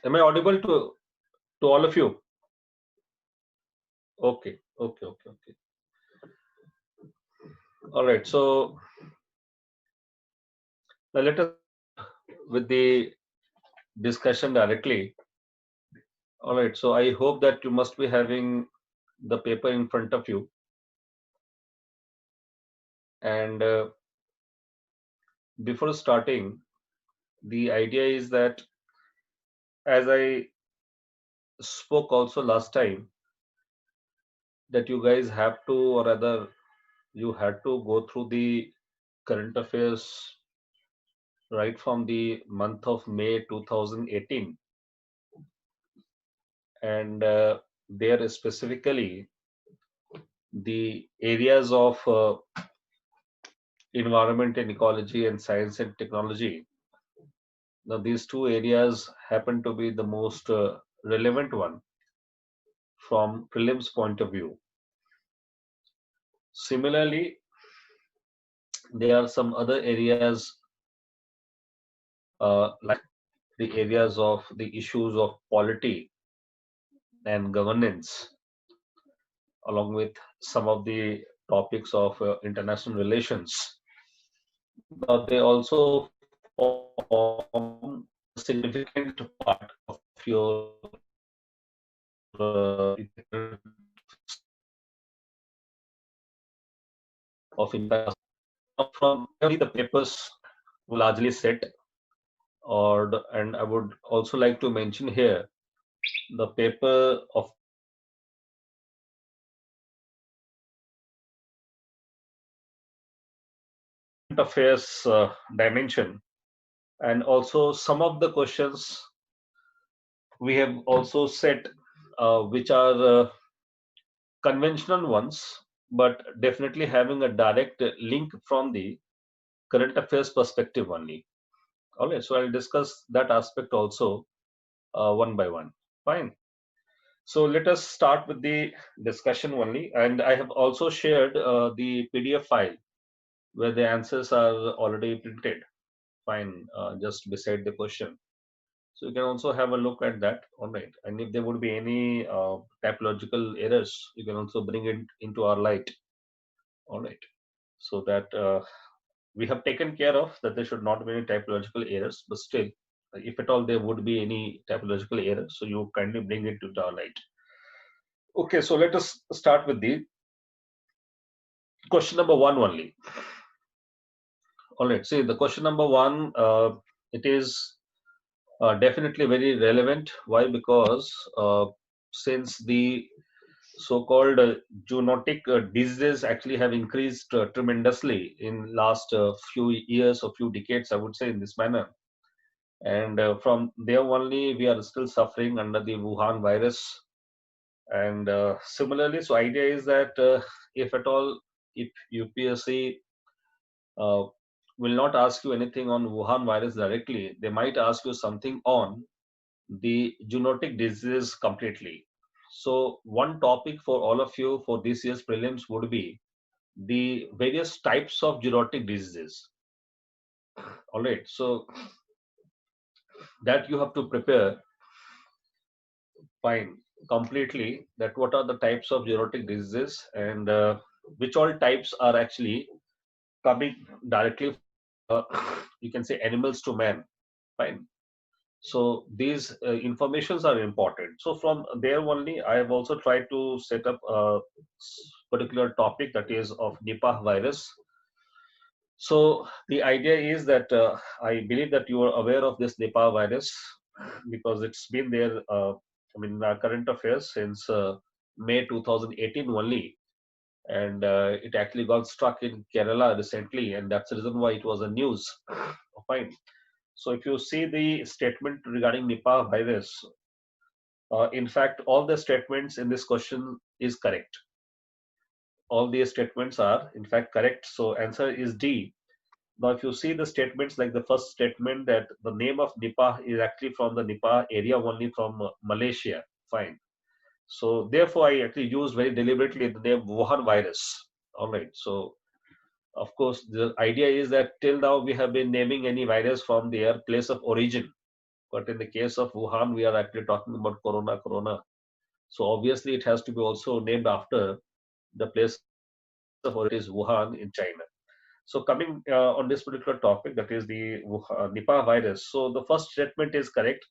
Am I audible to all of you? Okay, okay, okay, okay. All right. So now let us with the discussion directly. All right. So I hope that you must be having the paper in front of you, and before starting, the idea is that as I spoke also last time, that you guys have to, or rather, you had to go through the current affairs right from the month of May 2018, and there specifically the areas of environment and ecology and science and technology. Now, these two areas happen to be the most relevant one from prelims point of view. Similarly, there are some other areas like the areas of the issues of polity and governance, along with some of the topics of international relations. Now, they also form a significant part of your of impact. From the papers were largely set, and I would also like to mention here the paper of affairs dimension, and also some of the questions we have also set, which are conventional ones, but definitely having a direct link from the current affairs perspective only. All right, so I'll discuss that aspect also one by one. Fine. So let us start with the discussion only. And I have also shared the PDF file where the answers are already printed. Fine, just beside the question. So you can also have a look at that. All right. And if there would be any typological errors, you can also bring it into our light. All right. So that we have taken care of that there should not be any typological errors, but still, if at all there would be any typological error, so you kindly bring it to our light. Okay, so let us start with the question number one only. All right, see the question number one, it is definitely very relevant. Why? Because since the so-called zoonotic diseases actually have increased tremendously in last few years or few decades, I would say in this manner. And from there only, we are still suffering under the Wuhan virus. And similarly, so idea is that if at all, if UPSC uh, will not ask you anything on Wuhan virus directly, they might ask you something on the zoonotic diseases completely. So one topic for all of you for this year's prelims would be the various types of zoonotic diseases. All right, so that you have to prepare fine completely that what are the types of zoonotic diseases and which all types are actually coming directly uh, you can say animals to man. Fine. So these informations are important. So from there only, I have also tried to set up a particular topic that is of Nipah virus. So the idea is that I believe that you are aware of this Nipah virus because it's been there. I mean, current affairs since May 2018 only, and it actually got struck in Kerala recently, and that's the reason why it was a news. Fine. So if you see the statement regarding Nipah virus, in fact, all the statements in this question is correct. All these statements are in fact correct. So answer is D. Now, if you see the statements like the first statement that the name of Nipah is actually from the Nipah area only from Malaysia. Fine. So therefore, I actually used very deliberately the name Wuhan virus. All right. So of course, the idea is that till now we have been naming any virus from their place of origin. But in the case of Wuhan, we are actually talking about corona. So obviously, it has to be also named after the place of origin, that is Wuhan in China. So coming on this particular topic, that is the Nipah virus. So the first statement is correct.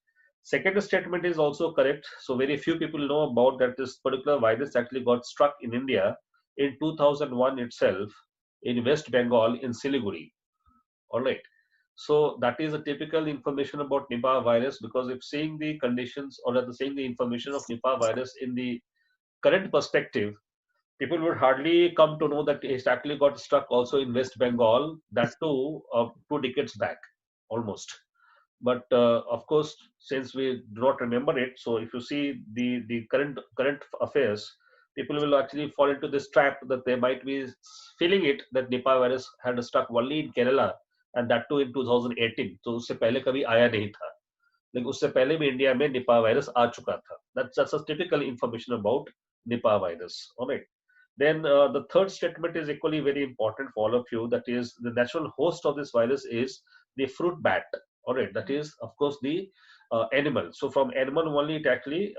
Second statement is also correct. So very few people know about that this particular virus actually got struck in India in 2001 itself, in West Bengal, in Siliguri. All right. So that is a typical information about Nipah virus, because if seeing the conditions, or rather seeing the information of Nipah virus in the current perspective, people would hardly come to know that it actually got struck also in West Bengal, that too 2 decades back, almost. But of course, since we do not remember it, so if you see the current affairs, people will actually fall into this trap that they might be feeling it, that Nipah virus had struck only in Kerala, and that too in 2018. तो उससे पहले कभी आया नहीं था, लेकिन उससे पहले भी इंडिया में निपा वायरस आ चुका था. That's a typical information about Nipah virus. All right. Then the third statement is equally very important for all of you. That is, the natural host of this virus is the fruit bat. All right, that is of course the animal. So from animal only it actually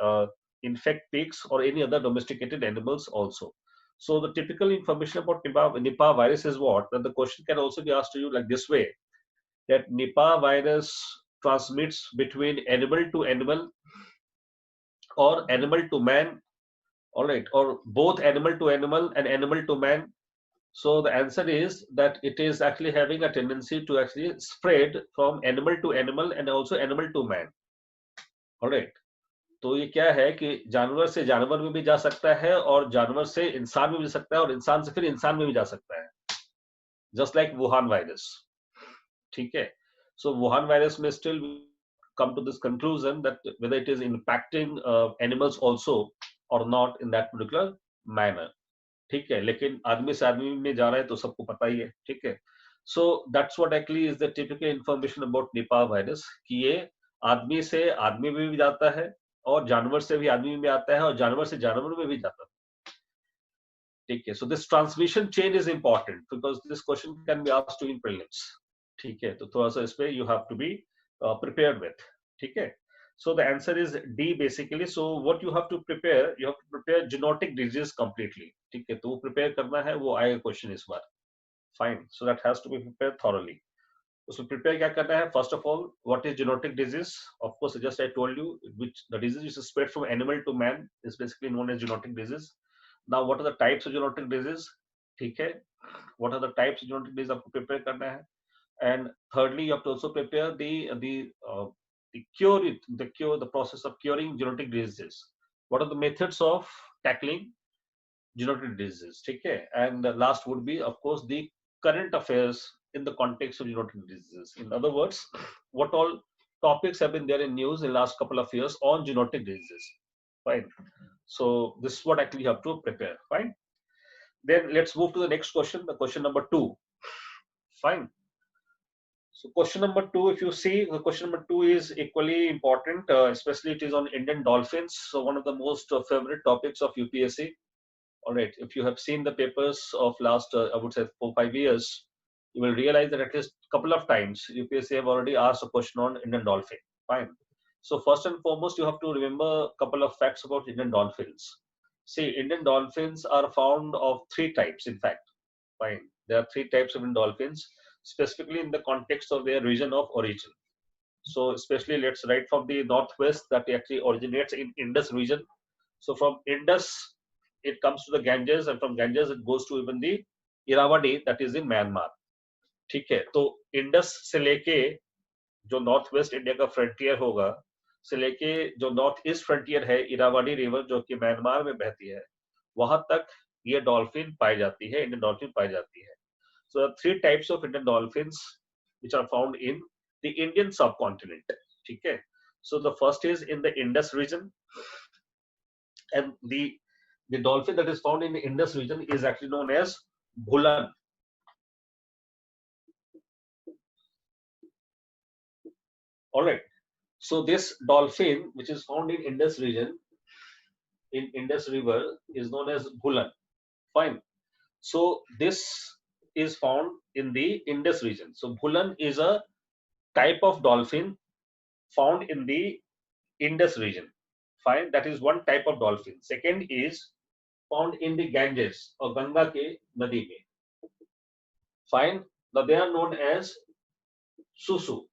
infect pigs or any other domesticated animals also. So the typical information about Nipah virus is what? That the question can also be asked to you like this way: that Nipah virus transmits between animal to animal, or animal to man, all right, or both animal to animal and animal to man. So the answer is that it is actually having a tendency to actually spread from animal to animal and also animal to man. All right. तो ये क्या है कि जानवर से जानवर में भी जा सकता है, और जानवर से इंसान में भी जा सकता है, और इंसान से फिर इंसान में भी जा सकता है, जस्ट लाइक वुहान वायरस. ठीक है. So Wuhan virus may still come to this conclusion that whether it is impacting animals also or not in that particular manner. ठीक है, लेकिन आदमी से आदमी में जा रहा है तो सबको पता ही है. ठीक है. So that's what actually is the typical information about Nipah virus, कि ये आदमी से आदमी में भी जाता है, और जानवर से भी आदमी में आता है, और जानवर से जानवर में भी जाता है. ठीक है. So this transmission chain is important because this question can be asked to in prelims. ठीक है. तो थोड़ा सा इस पे you have to be prepared with. ठीक है. So the answer is D basically. So what you have to prepare zoonotic disease completely. ठीक है. तो वो prepare करना है, वो आएगा question इस बार. Fine. So that has to be prepared thoroughly. So prepare क्या करना है? First of all, what is zoonotic disease? Of course, just I told you, which the disease which is spread from animal to man is basically known as zoonotic disease. Now, what are the types of zoonotic disease? ठीक है. What are the types of zoonotic disease आपको prepare करना है? And thirdly, you have to also prepare the process of curing zoonotic diseases. What are the methods of tackling zoonotic diseases? ठीक है. And the last would be, of course, the current affairs in the context of zoonotic diseases. In other words, what all topics have been there in news in the last couple of years on zoonotic diseases. Fine. So this is what actually you have to prepare. Fine. Then let's move to the next question, the question number 2. Fine. So question number 2, if you see, the question number 2 is equally important, especially it is on Indian dolphins. So one of the most favorite topics of UPSC. All right, if you have seen the papers of last, I would say 4-5 years, you will realize that at least a couple of times UPSC have already asked a question on Indian dolphin. Fine. So first and foremost, you have to remember a couple of facts about Indian dolphins. See, Indian dolphins are found of 3 types, in fact. Fine. There are 3 types of Indian dolphins, specifically in the context of their region of origin. So especially let's write from the northwest, that actually originates in Indus region. So from Indus, it comes to the Ganges, and from Ganges it goes to even the Irrawaddy, that is in Myanmar. ठीक है. तो Indus से लेके जो north west India का frontier होगा, से लेके जो नॉर्थ ईस्ट फ्रंटियर है, इरावाडी रिवर जो कि म्यांमार में बहती है, वहां तक ये डॉल्फिन पाई जाती है, इंडियन डॉल्फिन पाई जाती है. So there are 3 types of Indian dolphins which are found in the Indian subcontinent. Okay. So the first is in the Indus region, and the dolphin that is found in the Indus region is actually known as Bhulan. All right. So this dolphin, which is found in Indus region, in Indus River, is known as Bhulan. Fine. So this is found in the Indus region. So Bhulan is a type of dolphin found in the Indus region. Fine, that is one type of dolphin. Second is found in the Ganges or Ganga के नदी में. Fine, now they are known as susu.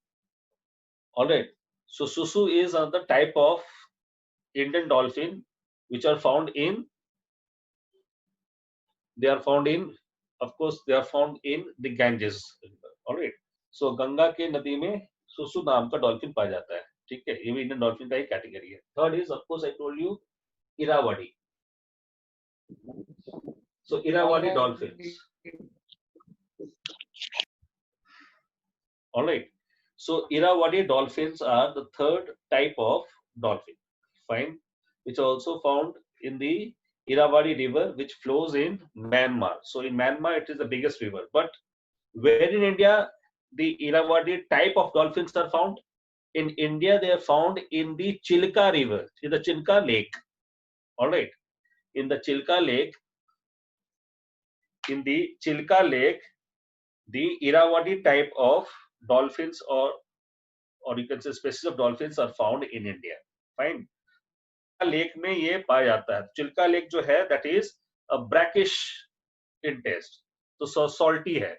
All right, so susu is another type of Indian dolphin which are found in, of course they are found in the Ganges. All right, so Ganga के नदी में सुसु नाम का dolphin पाया जाता है. ठीक है, ये भी इंडियन डॉल्फिन का एक कैटेगरी है. Third is of course I told you Irrawaddy. So Irrawaddy dolphins. All right. So Irrawaddy dolphins are the third type of dolphin. Fine, which are also found in the Irrawaddy river, which flows in Myanmar. So in Myanmar, it is the biggest river. But where in India the Irrawaddy type of dolphins are found? In India, they are found in the Chilka river, in the Chilka lake. All right. In the Chilka lake, the Irrawaddy type of dolphins or you can say species of dolphins are found in India. Fine. Lake में ये पाया जाता है. Chilka lake जो है that is a brackish in taste, तो salty है.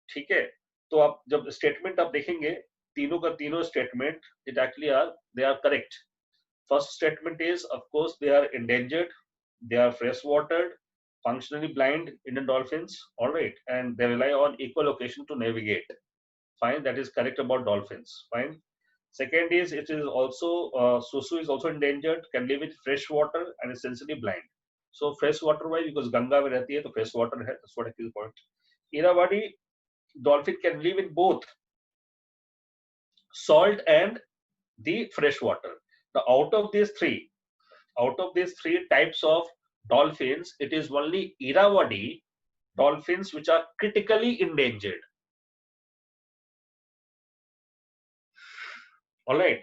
ठीक है, तो आप जब स्टेटमेंट आप देखेंगे तीनों का तीनों statement it actually they are correct. First statement is of course they are endangered, they are freshwatered, functionally blind Indian dolphins. All right, and they rely on echolocation to navigate. Fine, that is correct about dolphins. Fine. Second is it is also susu is also endangered, can live in fresh water and is essentially blind. So fresh water why, because Ganga में रहती है तो fresh water है. That's what I feel point. Irrawaddy dolphin can live in both salt and the fresh water. Now out of these three types of dolphins, it is only Irrawaddy dolphins which are critically endangered. All right,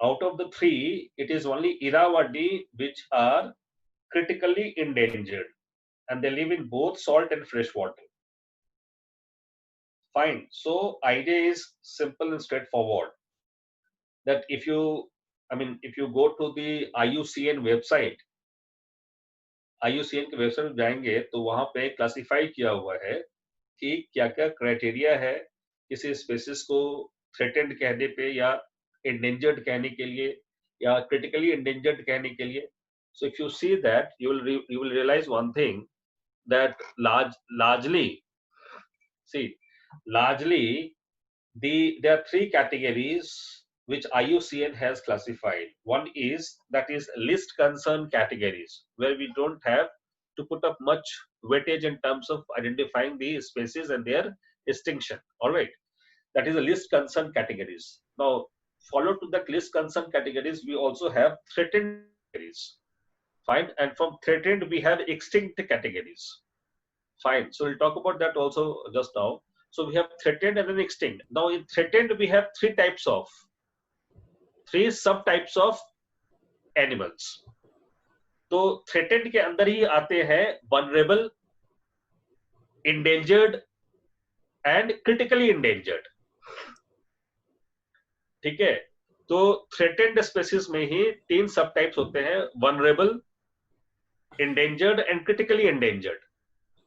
out of the three, it is only Irrawaddy which are critically endangered, and they live in both salt and fresh water. Fine. So idea is simple and straightforward. That if you go to the IUCN website, IUCN के website में जाएंगे तो वहां पे classify किया हुआ है कि क्या क्या क्राइटेरिया है किसी स्पेसिस को थ्रेटेंड कहने पे या endangered कहने के लिए या critically endangered कहने के लिए. So if you see that, you will realize one thing, that largely there are three categories which IUCN has classified. One is list concern categories, where we don't have to put up much weightage in terms of identifying the species and their extinction. All right, that is the list concern categories. Now follow to that list concern categories, we also have threatened categories. Fine, and from threatened we have extinct categories. Fine, so we'll talk about that also just now. So we have threatened and then extinct. Now in threatened we have three subtypes of animals. तो threatened के अंदर ही आते हैं vulnerable, endangered and critically endangered. ठीक है, तो threatened species में ही तीन सब टाइप्स होते हैं, vulnerable, endangered and critically endangered.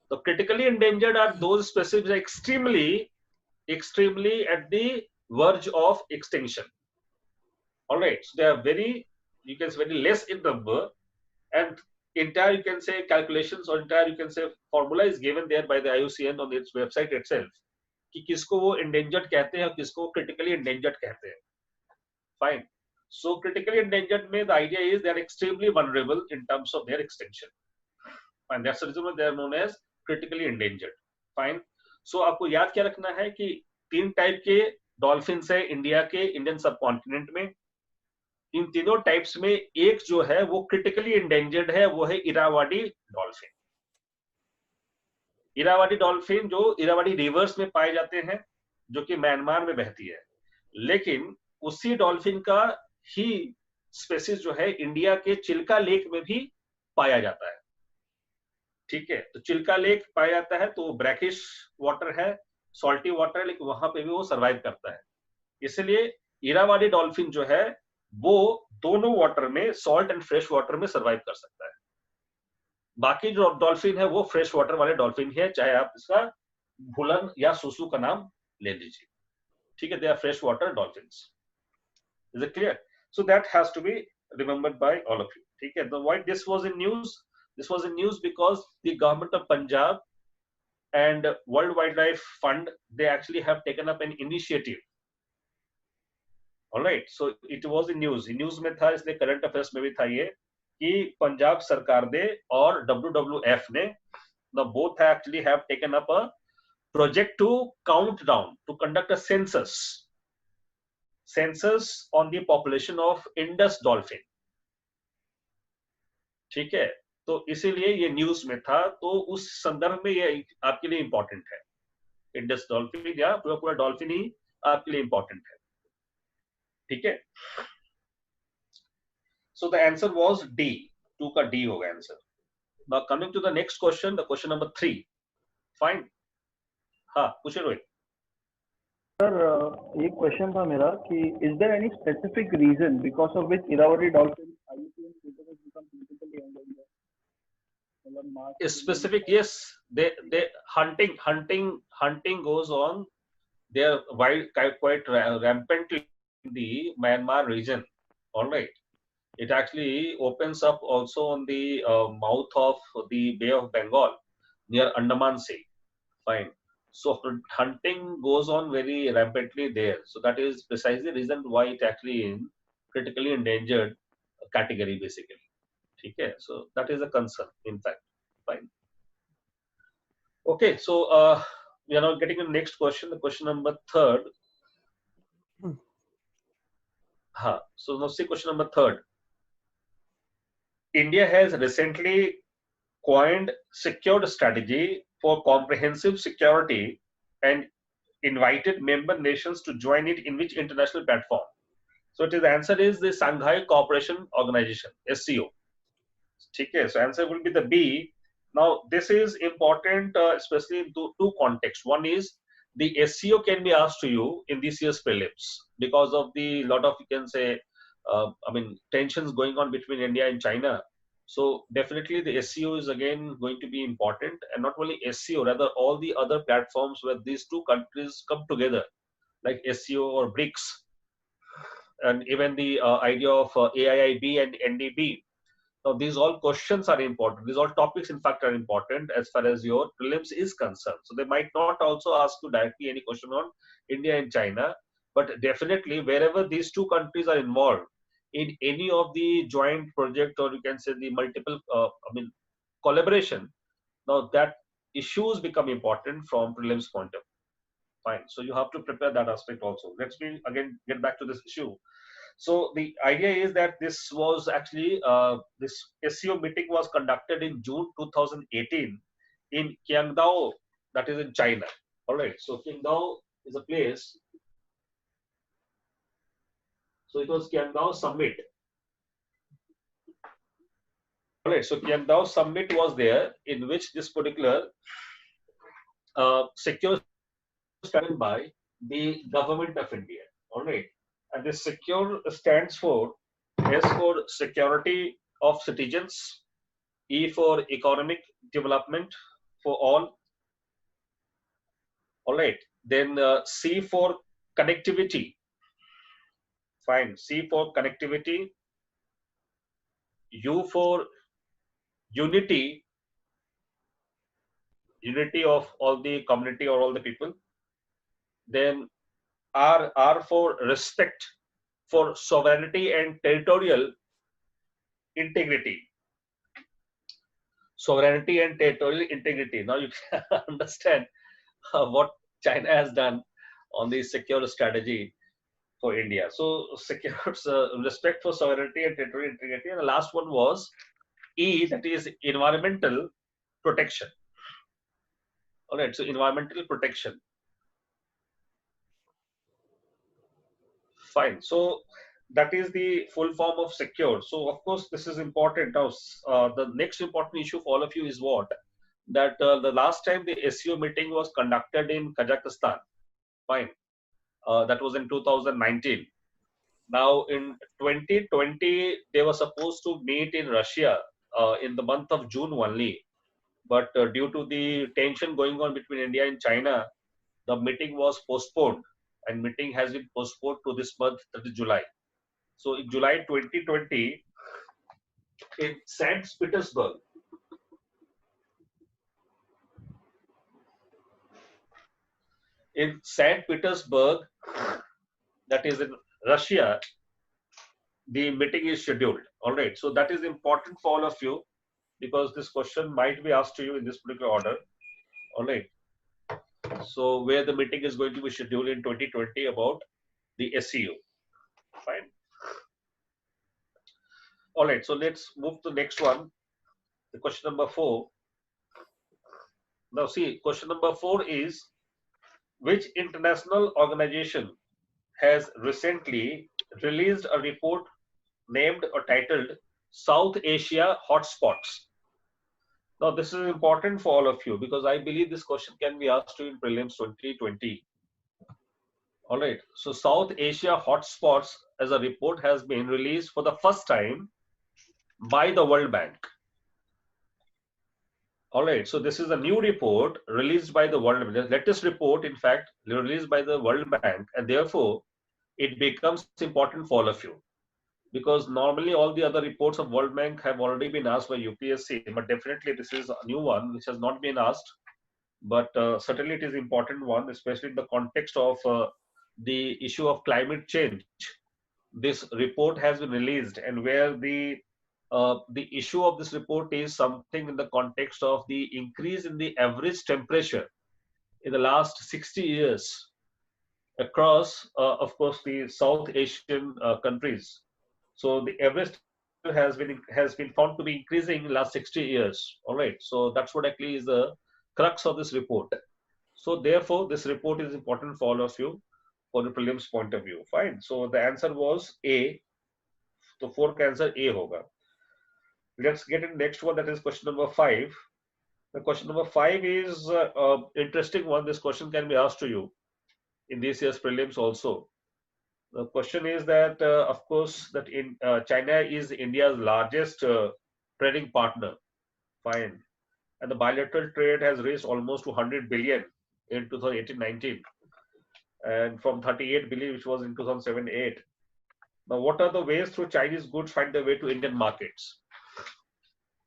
So critically endangered are those species extremely at the verge of extinction. All right, so they are very less in number, and entire you can say calculations or entire you can say formula is given there by the IUCN on its website itself कि किसको वो endangered कहते हैं और किसको critically endangered कहते हैं. Fine. So critically endangered में the idea is they are extremely vulnerable in terms of their extinction, and that's the reason why they are known as critically endangered. Fine. So आपको याद क्या रखना है कि तीन टाइप के डॉल्फिन्स है इंडिया के इंडियन सब कॉन्टिनेंट में. इन तीनों टाइप्स में एक जो है वो क्रिटिकली एंडेंजर्ड है, वो है इरावाडी डॉल्फिन. इरावाडी डॉल्फिन जो इरावाडी रिवर्स में पाए जाते हैं, जो कि म्यांमार में बहती है, लेकिन उसी डॉल्फिन का ही स्पेसीज जो है इंडिया के चिल्का लेक में भी पाया जाता है. ठीक है, तो चिल्का लेक पाया जाता है तो ब्रैकिश वाटर है, सॉल्टी वाटर है, लेकिन वहां पे भी वो सर्वाइव करता है. इसलिए इरावादी डॉल्फिन जो है वो दोनों वाटर में, सॉल्ट एंड फ्रेश वाटर में सर्वाइव कर सकता है। बाकी जो डॉल्फिन है वो फ्रेश वाटर वाले डॉल्फिन है, चाहे आप इसका भुलन या सुसु का नाम ले लीजिए, ठीक है। They are fresh water dolphins. Is it clear? So that has to be remembered by all of you, ठीक है। Why this was in news? This was in news because the government of Punjab and World Wildlife Fund, they actually have taken up an initiative. All right, so it was in news. In news में था, इसलिए current affairs में भी था ये कि पंजाब सरकार ने और WWF ने, the both actually have taken up a project to count down, to conduct a census on the population of Indus dolphin, ठीक है। तो इसीलिए ये न्यूज में था, तो उस संदर्भ में ये आपके लिए इंपॉर्टेंट है। इंडस डॉल्फिन या पूरा पूरा डॉल्फिन ही आपके लिए इंपॉर्टेंट है, ठीक है। So the answer was D, 2 का डी होगा answer. Now coming to the next question, the question number 3। Fine, हाँ पूछे रोहित। सर एक क्वेश्चन था मेरा कि is there any specific reason because of which Irrawaddy dolphin IUCN status has become politically endangered? Specific, yes, they hunting goes on. They are wild, quite rampantly in the Myanmar region. All right, it actually opens up also on the mouth of the Bay of Bengal near Andaman Sea. Fine. So hunting goes on very rampantly there. So that is precisely the reason why it actually in critically endangered category basically. Okay, so that is a concern in fact. Fine. Okay, so we are now getting to the next question, the question number 3rd. So now see question number 3rd. India has recently coined secured strategy for comprehensive security and invited member nations to join it in which international platform? So the answer is the Shanghai Cooperation Organization, SCO. Okay, so answer will be the B. Now this is important, especially in two contexts. One is the SCO can be asked to you in this year's prelims because of the lot of, you can say, tensions going on between India and China. So definitely the SCO is again going to be important, and not only SCO, rather all the other platforms where these two countries come together, like SCO or BRICS, and even the idea of AIIB and NDB. Now these all questions are important. These all topics in fact are important as far as your prelims is concerned. So they might not also ask you directly any question on India and China, but definitely wherever these two countries are involved in any of the joint project, or you can say the multiple collaboration, now that issues become important from prelims point of view. Fine, so you have to prepare that aspect also. Let's again get back to this issue. So the idea is that this was actually this SCO meeting was conducted in June 2018 in Qingdao, that is in China. All right, so Qingdao is a place. So it was Qingdao Summit. All right, so Qingdao Summit was there, in which this particular secure started by the government of India. All right, and this secure stands for S for security of citizens, E for economic development for all. All right, then C for connectivity. Fine, C for connectivity, U for unity of all the community or all the people. Then R for respect for sovereignty and territorial integrity. Sovereignty and territorial integrity. Now you can understand what China has done on the secure strategy for India. So secure respect for sovereignty and territorial integrity. And the last one was E, that is environmental protection. All right, so environmental protection. Fine. So that is the full form of secure. So of course this is important. Now the next important issue for all of you is what? That the last time the SCO meeting was conducted in Kazakhstan. Fine. That was in 2019. Now, in 2020, they were supposed to meet in Russia in the month of June only. But due to the tension going on between India and China, the meeting was postponed, and meeting has been postponed to this month, that is July. So in July 2020, in St. Petersburg, that is in Russia, the meeting is scheduled. All right. So that is important for all of you because this question might be asked to you in this particular order. All right. So where the meeting is going to be scheduled in 2020 about the SEU. Fine. All right. So let's move to the next one. The question number 4. Now see, question number 4 is, which international organization has recently released a report named or titled South Asia Hotspots? Now, this is important for all of you because I believe this question can be asked to you in prelims 2020. All right. So, South Asia Hotspots as a report has been released for the first time by the World Bank. All right. So, this is a new report released by the World Bank. Latest report, in fact, released by the World Bank, and therefore it becomes important for all of you. Because normally all the other reports of World Bank have already been asked by UPSC, but definitely this is a new one which has not been asked. But certainly it is important one, especially in the context of the issue of climate change. This report has been released, and where the issue of this report is something in the context of the increase in the average temperature in the last 60 years across, of course, the South Asian countries. So the average has been found to be increasing in the last 60 years. All right. So that's what actually is the crux of this report. So therefore, this report is important for all of you for the prelims point of view. Fine. So the answer was A. So fourth answer A hoga. Let's get in next one. That is question number 5. The question number 5 is interesting one. This question can be asked to you in this year's prelims also. The question is that, of course, that in China is India's largest trading partner. Fine. And the bilateral trade has reached almost 200 billion in 2018-19, and from 38 billion, which was in 2007-8. Now, what are the ways through Chinese goods find their way to Indian markets?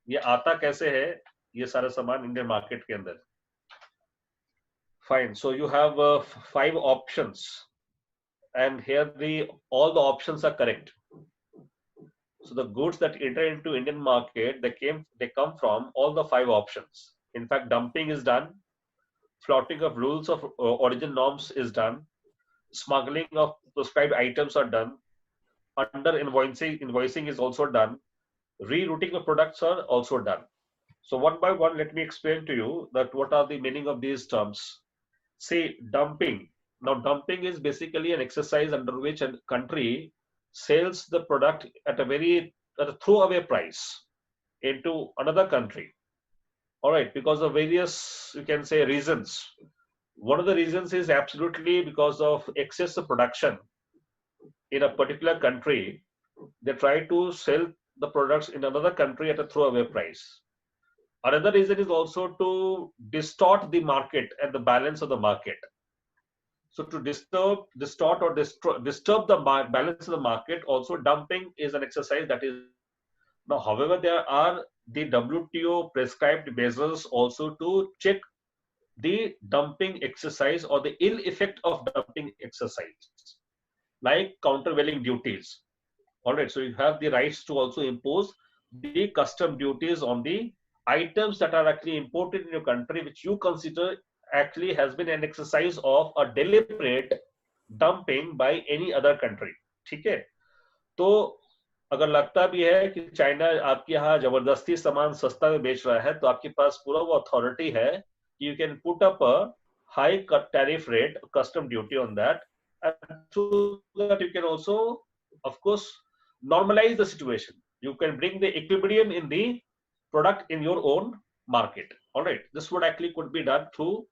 ये आता कैसे है ये सारा सामान Indian market के अंदर? Fine. So you have 5 options, and here all the options are correct. So the goods that enter into Indian market, they come from all the 5 options. In fact, dumping is done, flouting of rules of origin norms is done, smuggling of prescribed items are done, under invoicing is also done, rerouting of products are also done. So one by one, let me explain to you that what are the meaning of these terms. Say dumping. Now dumping is basically an exercise under which a country sells the product at a throwaway price into another country. All right, because of various, you can say, reasons. One of the reasons is absolutely because of excess of production in a particular country. They try to sell the products in another country at a throwaway price. Another reason is also to distort the market and the balance of the market. So to disturb the balance of the market, also dumping is an exercise that is. Now, however, there are the WTO prescribed measures also to check the dumping exercise or the ill effect of dumping exercise, like countervailing duties. All right, so you have the rights to also impose the custom duties on the items that are actually imported in your country, which you consider actually has been an exercise of a deliberate dumping by any other country. ठीक है? तो अगर लगता भी है कि China आपके यहाँ जबरदस्ती सामान सस्ता में बेच रहा है, तो आपके पास पूरा वो अथॉरिटी है कि you can put up a high tariff rate, custom duty on that, and so that you can also, of course, normalize the situation. You can bring the equilibrium in the product in your own market. All right, this would actually could be done through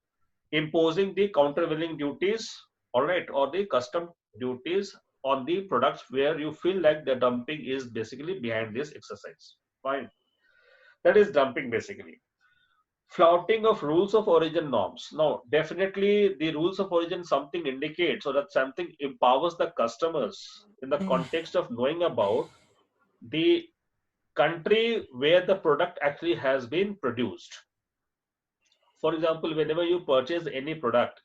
imposing the countervailing duties, all right, or the custom duties on the products where you feel like the dumping is basically behind this exercise. Fine. That is dumping basically. Flouting of rules of origin norms. Now, definitely the rules of origin something indicates or that something empowers the customers in the context of knowing about the country where the product actually has been produced. For example, whenever you purchase any product,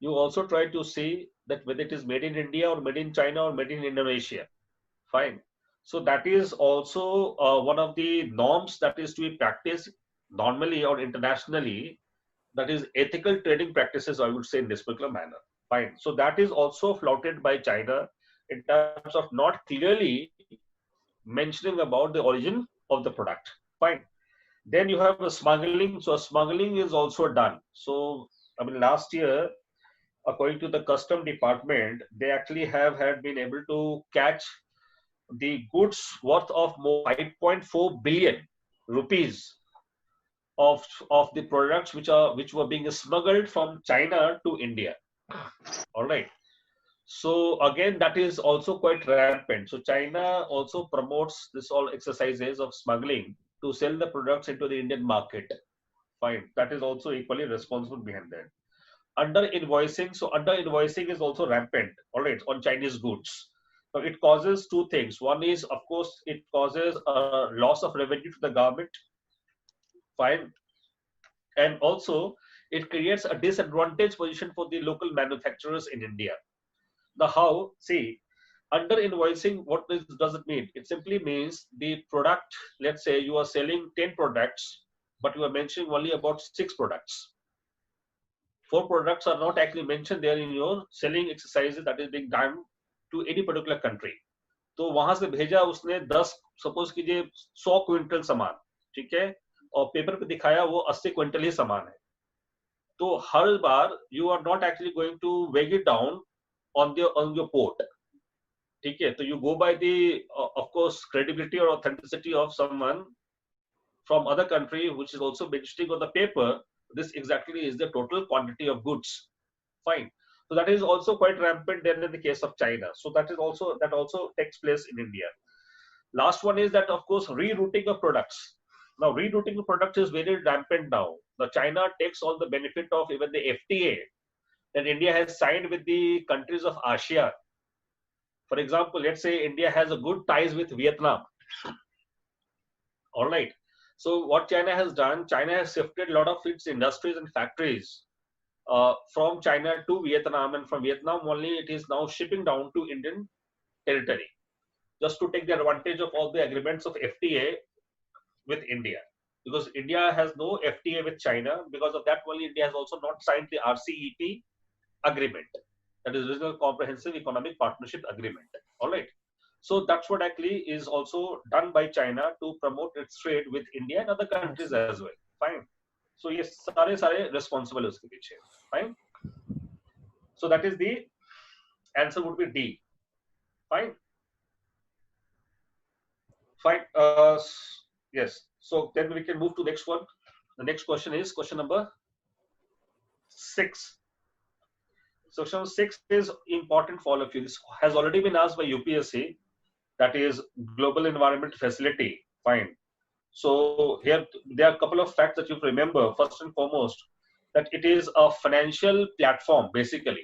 you also try to see that whether it is made in India or made in China or made in Indonesia. Fine. So that is also one of the norms that is to be practiced normally or internationally. That is ethical trading practices, I would say, in this particular manner. Fine. So that is also flouted by China in terms of not clearly mentioning about the origin of the product. Fine. Then you have a smuggling. So smuggling is also done. So I mean, last year, according to the custom department, they actually have had been able to catch the goods worth of more 5.4 billion rupees of the products which were being smuggled from China to India. All right. So again, that is also quite rampant. So China also promotes this all exercises of smuggling to sell the products into the Indian market. Fine. That is also equally responsible behind that. Under invoicing. So under invoicing is also rampant. All right, on Chinese goods. So it causes two things. One is, of course, it causes a loss of revenue to the government. Fine. And also, it creates a disadvantaged position for the local manufacturers in India. The how, see, under invoicing, what does it mean? It simply means the product, let's say you are selling 10 products, but you are mentioning only about 6 products. 4 products are not actually mentioned there in your selling exercises that is being done to any particular country. तो वहां से भेजा उसने 10 suppose कीजिए 100 quintal सामान, ठीक है, और पेपर पे दिखाया वो 80 क्विंटल ही सामान है. तो हर बार you are not actually going to weigh it down on your port. ठीक है, तो you go by the of course credibility और authenticity of someone from other country which is also mentioning on the paper this exactly is the total quantity of goods. Fine. So that is also quite rampant then in the case of China. So that also takes place in India. Last one is that of course rerouting of products. Now rerouting of products is very rampant now. Now China takes all the benefit of even the FTA that India has signed with the countries of ASEAN. For example, let's say India has a good ties with Vietnam. All right. So what China has done, China has shifted a lot of its industries and factories from China to Vietnam, and from Vietnam only it is now shipping down to Indian territory, just to take the advantage of all the agreements of FTA with India. Because India has no FTA with China, because of that only India has also not signed the RCEP agreement, that is Regional Comprehensive Economic Partnership Agreement. All right. So that's what actually is also done by China to promote its trade with India and other countries as well. Fine. So yes, सारे responsible उसके पीछे. Fine. So that is the answer would be D. Fine. Fine. Yes. So then we can move to next one. The next question is question number 6. So question 6 is important for all of you. This has already been asked by UPSC. That is Global Environment Facility. Fine. So here there are a couple of facts that you remember. First and foremost, that it is a financial platform basically.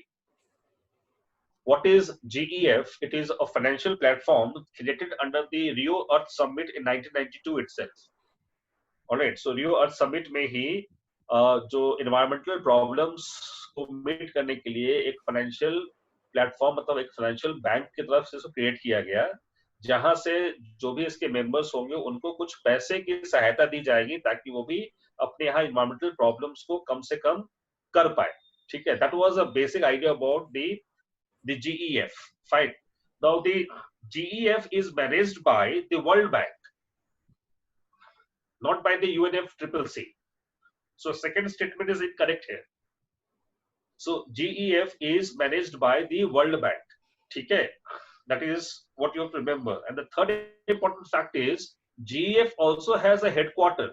What is GEF? It is a financial platform created under the Rio Earth Summit in 1992 itself. All right. So Rio Earth Summit में ही जो environmental problems को meet करने के लिए एक financial platform मतलब एक financial bank की तरफ से इसको create किया गया, जहां से जो भी इसके मेंबर्स होंगे उनको कुछ पैसे की सहायता दी जाएगी ताकि वो भी अपने यहाँ इन्वायरमेंटल प्रॉब्लम्स को कम से कम कर पाए. ठीक है. That was a basic idea about the GEF. Fine. Now the GEF is managed by the world bank, not by the UNFCCC. So second statement is incorrect here. So GEF is managed by the world bank. ठीक है. That is what you have to remember. And the third important fact is GEF also has a headquarter.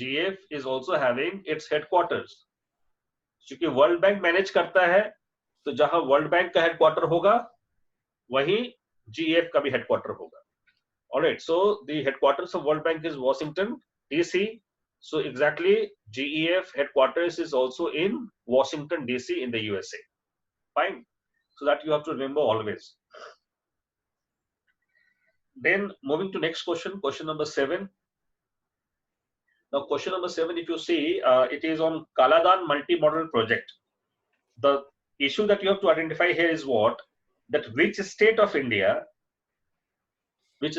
GEF is also having its headquarters. क्योंकि World Bank manage करता है, तो जहां world bank का headquarter होगा वहीं GEF का भी हेडक्वार्टर होगा. Alright, so the headquarters of World Bank is Washington DC. So exactly GEF headquarters is also in Washington DC in the USA. Fine. So that you have to remember always. Then moving to next question, question number 7. Now question number 7, if you see, it is on Kaladan multi-model project. The issue that you have to identify here is what? That which state of India in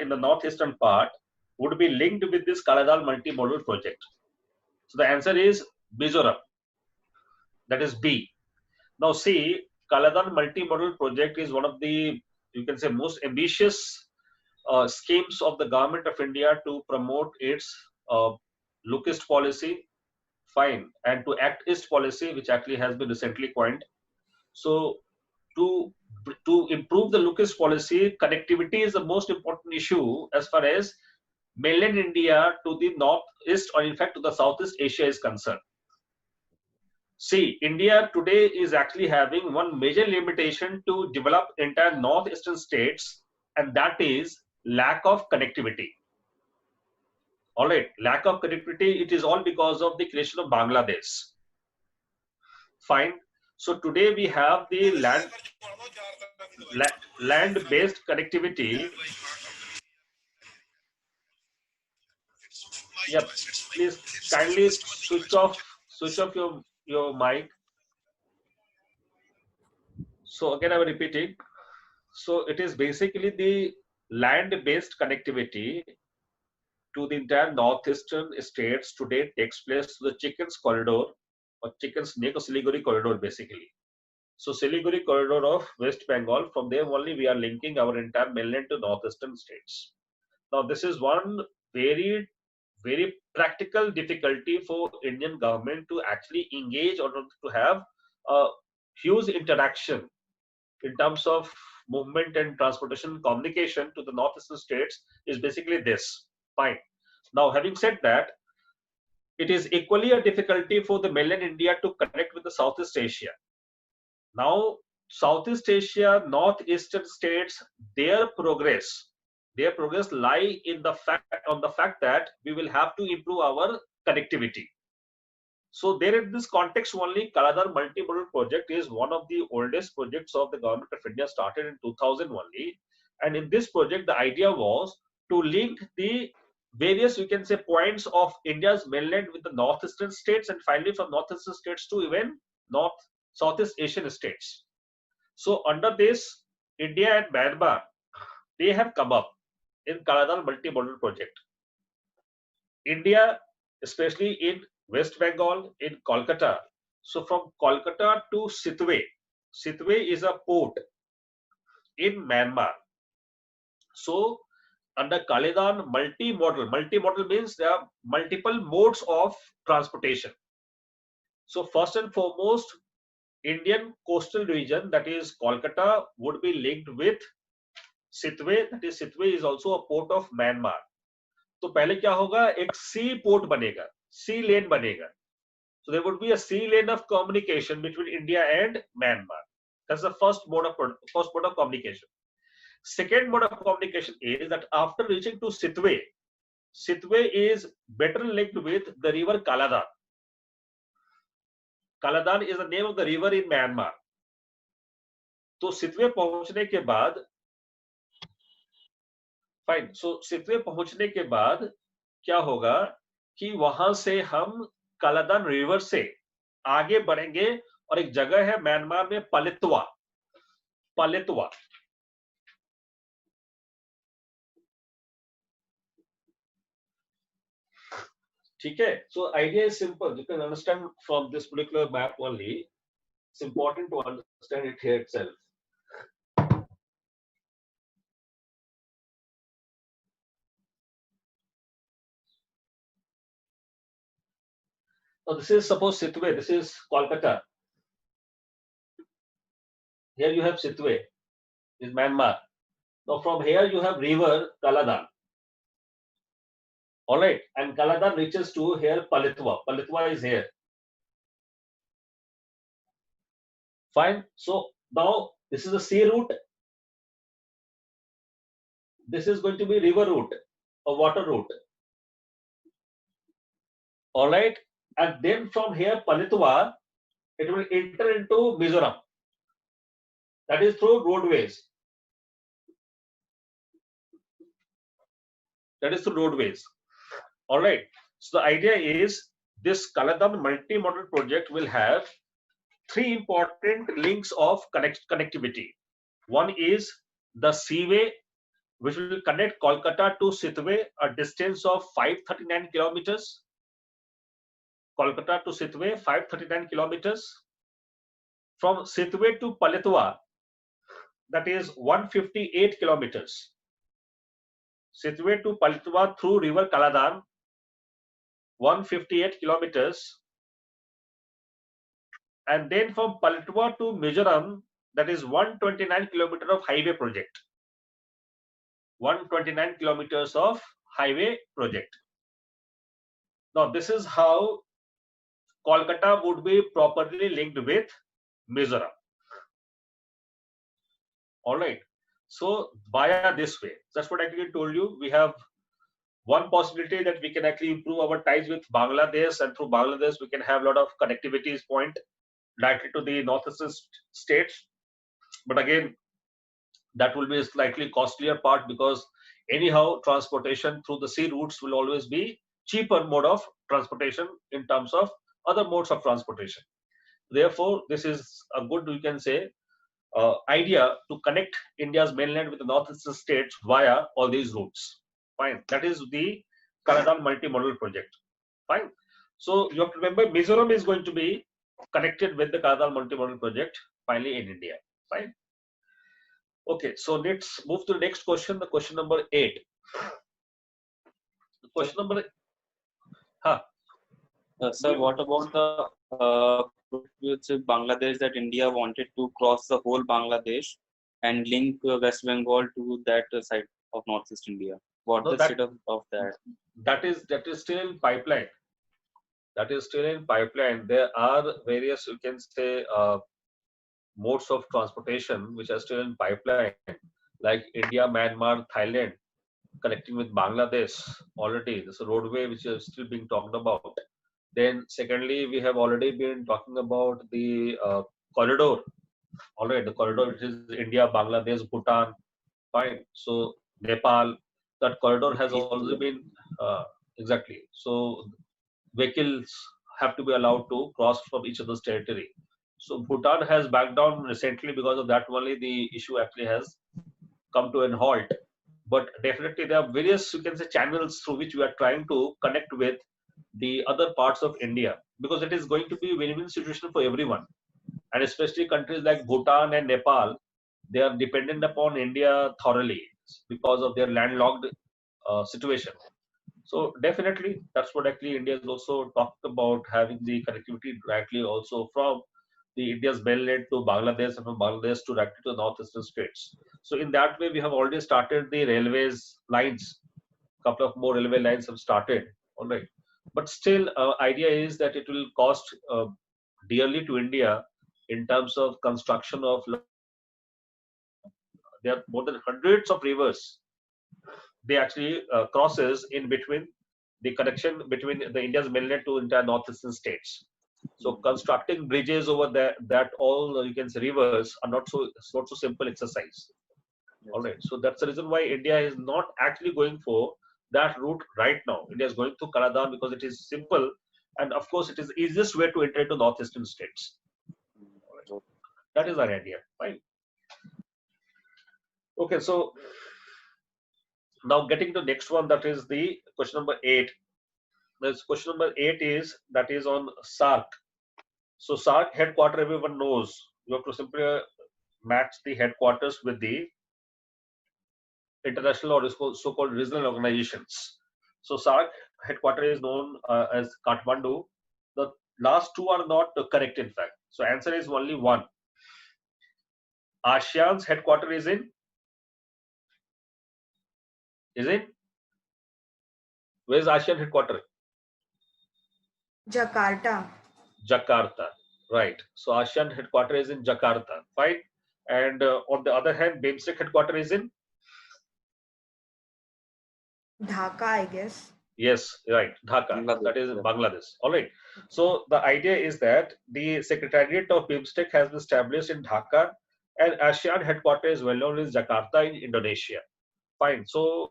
the northeastern part would be linked with this Kaladan multi-modal project? So the answer is Mizoram. That is B. Now see, Kaladan multi-modal project is one of the, you can say, most ambitious schemes of the government of India to promote its look east policy, fine, and to act east policy, which actually has been recently coined. So to improve the look east policy, connectivity is the most important issue as far as mainland India to the northeast, or in fact to the Southeast Asia is concerned. See, India today is actually having one major limitation to develop entire northeastern states, and that is lack of connectivity. All right, lack of connectivity, it is all because of the creation of Bangladesh. Fine. So today we have the land-based connectivity. Yep. Please kindly switch off your mic. So again, I will repeat it. So it is basically the land-based connectivity to the entire northeastern states today takes place to the Chickens corridor or Chicken Snake or Siliguri corridor basically. So Siliguri corridor of West Bengal, from there only we are linking our entire mainland to northeastern states. Now this is one very, very practical difficulty for Indian government to actually engage or to have a huge interaction in terms of movement and transportation communication to the northeastern states is basically this. Fine. Now, having said that, it is equally a difficulty for the mainland India to connect with the Southeast Asia. Now, Southeast Asia, northeastern states, their progress lie in the fact that we will have to improve our connectivity. So there in this context only, Kaladan multimodal project is one of the oldest projects of the government of India, started in 2000 only. And in this project, the idea was to link the various, you can say, points of India's mainland with the northeastern states, and finally from northeastern states to even Southeast Asian states. So under this, India and Myanmar, they have come up in Kaladan multimodal project. India, especially in West Bengal, in Kolkata. So from Kolkata to Sitwe. Sitwe is a port in Myanmar. So under Kaladan multimodal means there are multiple modes of transportation. So first and foremost, Indian coastal region, that is Kolkata, would be linked with Sitwe. That is, Sitwe is also a port of Myanmar. तो पहले क्या होगा, एक सी port बनेगा, सी लेन बनेगा. So there would be a sea lane of communication between India and Myanmar. That's the first mode of communication. Second mode of communication is that after reaching to Sitwe, Sitwe is better linked with the river Kaladan. Kaladan is the name of the river in Myanmar. तो Sitwe पहुंचने के बाद, fine, सो Sitwe पहुंचने के बाद क्या होगा कि वहां से हम कलादान रिवर से आगे बढ़ेंगे और एक जगह है म्यांमार में पलितवा. ठीक है. So idea is simple. You can understand from this particular map only. It's important to understand it here itself. Now this is suppose Sitwe. This is Kolkata. Here you have Sitwe. Is Myanmar. Now from here you have river Kaladan. All right, and Kaladan reaches to here Palitwa. Palitwa is here. Fine. So now this is a sea route. This is going to be river route, a water route. All right. And then from here, Palitwa, it will enter into Mizoram. That is through roadways. That is through roadways. All right. So the idea is this Kaladam multi-modal project will have three important links of connectivity. One is the seaway, which will connect Kolkata to Sitwe, a distance of 539 kilometers. Kolkata to Sitwe, 539 kilometers. From Sitwe to Palitwa, that is 158 kilometers. Sitwe to Palitwa through river Kaladan, 158 kilometers. And then from Palitwa to Mizoram, that is 129 kilometers of highway project. 129 kilometers of highway project. Now, this is how Kolkata would be properly linked with Mizoram. All right. So, via this way, that's what I actually told you. We have one possibility that we can actually improve our ties with Bangladesh, and through Bangladesh, we can have a lot of connectivities point directly to the northeastern states. But again, that will be a slightly costlier part, because anyhow, transportation through the sea routes will always be cheaper mode of transportation in terms of other modes of transportation. Therefore, this is a good, we can say, idea to connect India's mainland with the northeastern states via all these routes. Fine. That is the Kaladam multi-modal project. Fine. So you have to remember, Mizoram is going to be connected with the Kaladam multi-modal project finally in India. Fine. Okay. So let's move to the next question. The question number 8. The question number. Sir, what about the with Bangladesh, that India wanted to cross the whole Bangladesh and link West Bengal to that side of Northeast India? What the state of that? That is still in pipeline. That is still in pipeline. There are various, you can say, modes of transportation which are still in pipeline, like India, Myanmar, Thailand, connecting with Bangladesh already. There's a roadway which is still being talked about. Then secondly, we have already been talking about the corridor. All right, the corridor which is India, Bangladesh, Bhutan. Fine. So Nepal, that corridor has also been exactly. So vehicles have to be allowed to cross from each other's territory. So Bhutan has backed down recently. Because of that only the issue actually has come to an halt. But definitely there are various, you can say, channels through which we are trying to connect with the other parts of India, because it is going to be a win-win situation for everyone. And especially countries like Bhutan and Nepal, they are dependent upon India thoroughly because of their landlocked situation. So definitely, that's what actually India has also talked about, having the connectivity directly also from the India's mainland to Bangladesh, and from Bangladesh to directly to the northeastern states. So in that way, we have already started the railways lines. A couple of more railway lines have started. All right, but still, idea is that it will cost dearly to India in terms of construction of. There are more than hundreds of rivers they actually crosses in between the connection between the India's mainland to entire northeastern states. So constructing bridges over that all, you can say, rivers are not so simple exercise. All right. So that's the reason why India is not actually going for that route right now. India is going through Kaladam because it is simple, and of course it is the easiest way to enter into northeastern states. All right. That is our idea. Fine. Okay. So now getting to the next one, that is the question number 8. This question number 8 is on SAARC. So SAARC headquarters, everyone knows. You have to simply match the headquarters with the international or so-called regional organizations. So SAARC headquarters is known as Kathmandu. The last two are not correct, in fact. So answer is only one. ASEAN's headquarters is in? Where is ASEAN headquarters? Jakarta. Jakarta. Right. So ASEAN headquarters is in Jakarta. Fine. And on the other hand, BIMSTEC headquarters is in. Dhaka, I guess. Yes, right, Dhaka. Bangladesh, That is yeah. Bangladesh. All right. So the idea is that the Secretariat of BIMSTEC has been established in Dhaka, and ASEAN headquarters is well known as Jakarta in Indonesia. Fine. So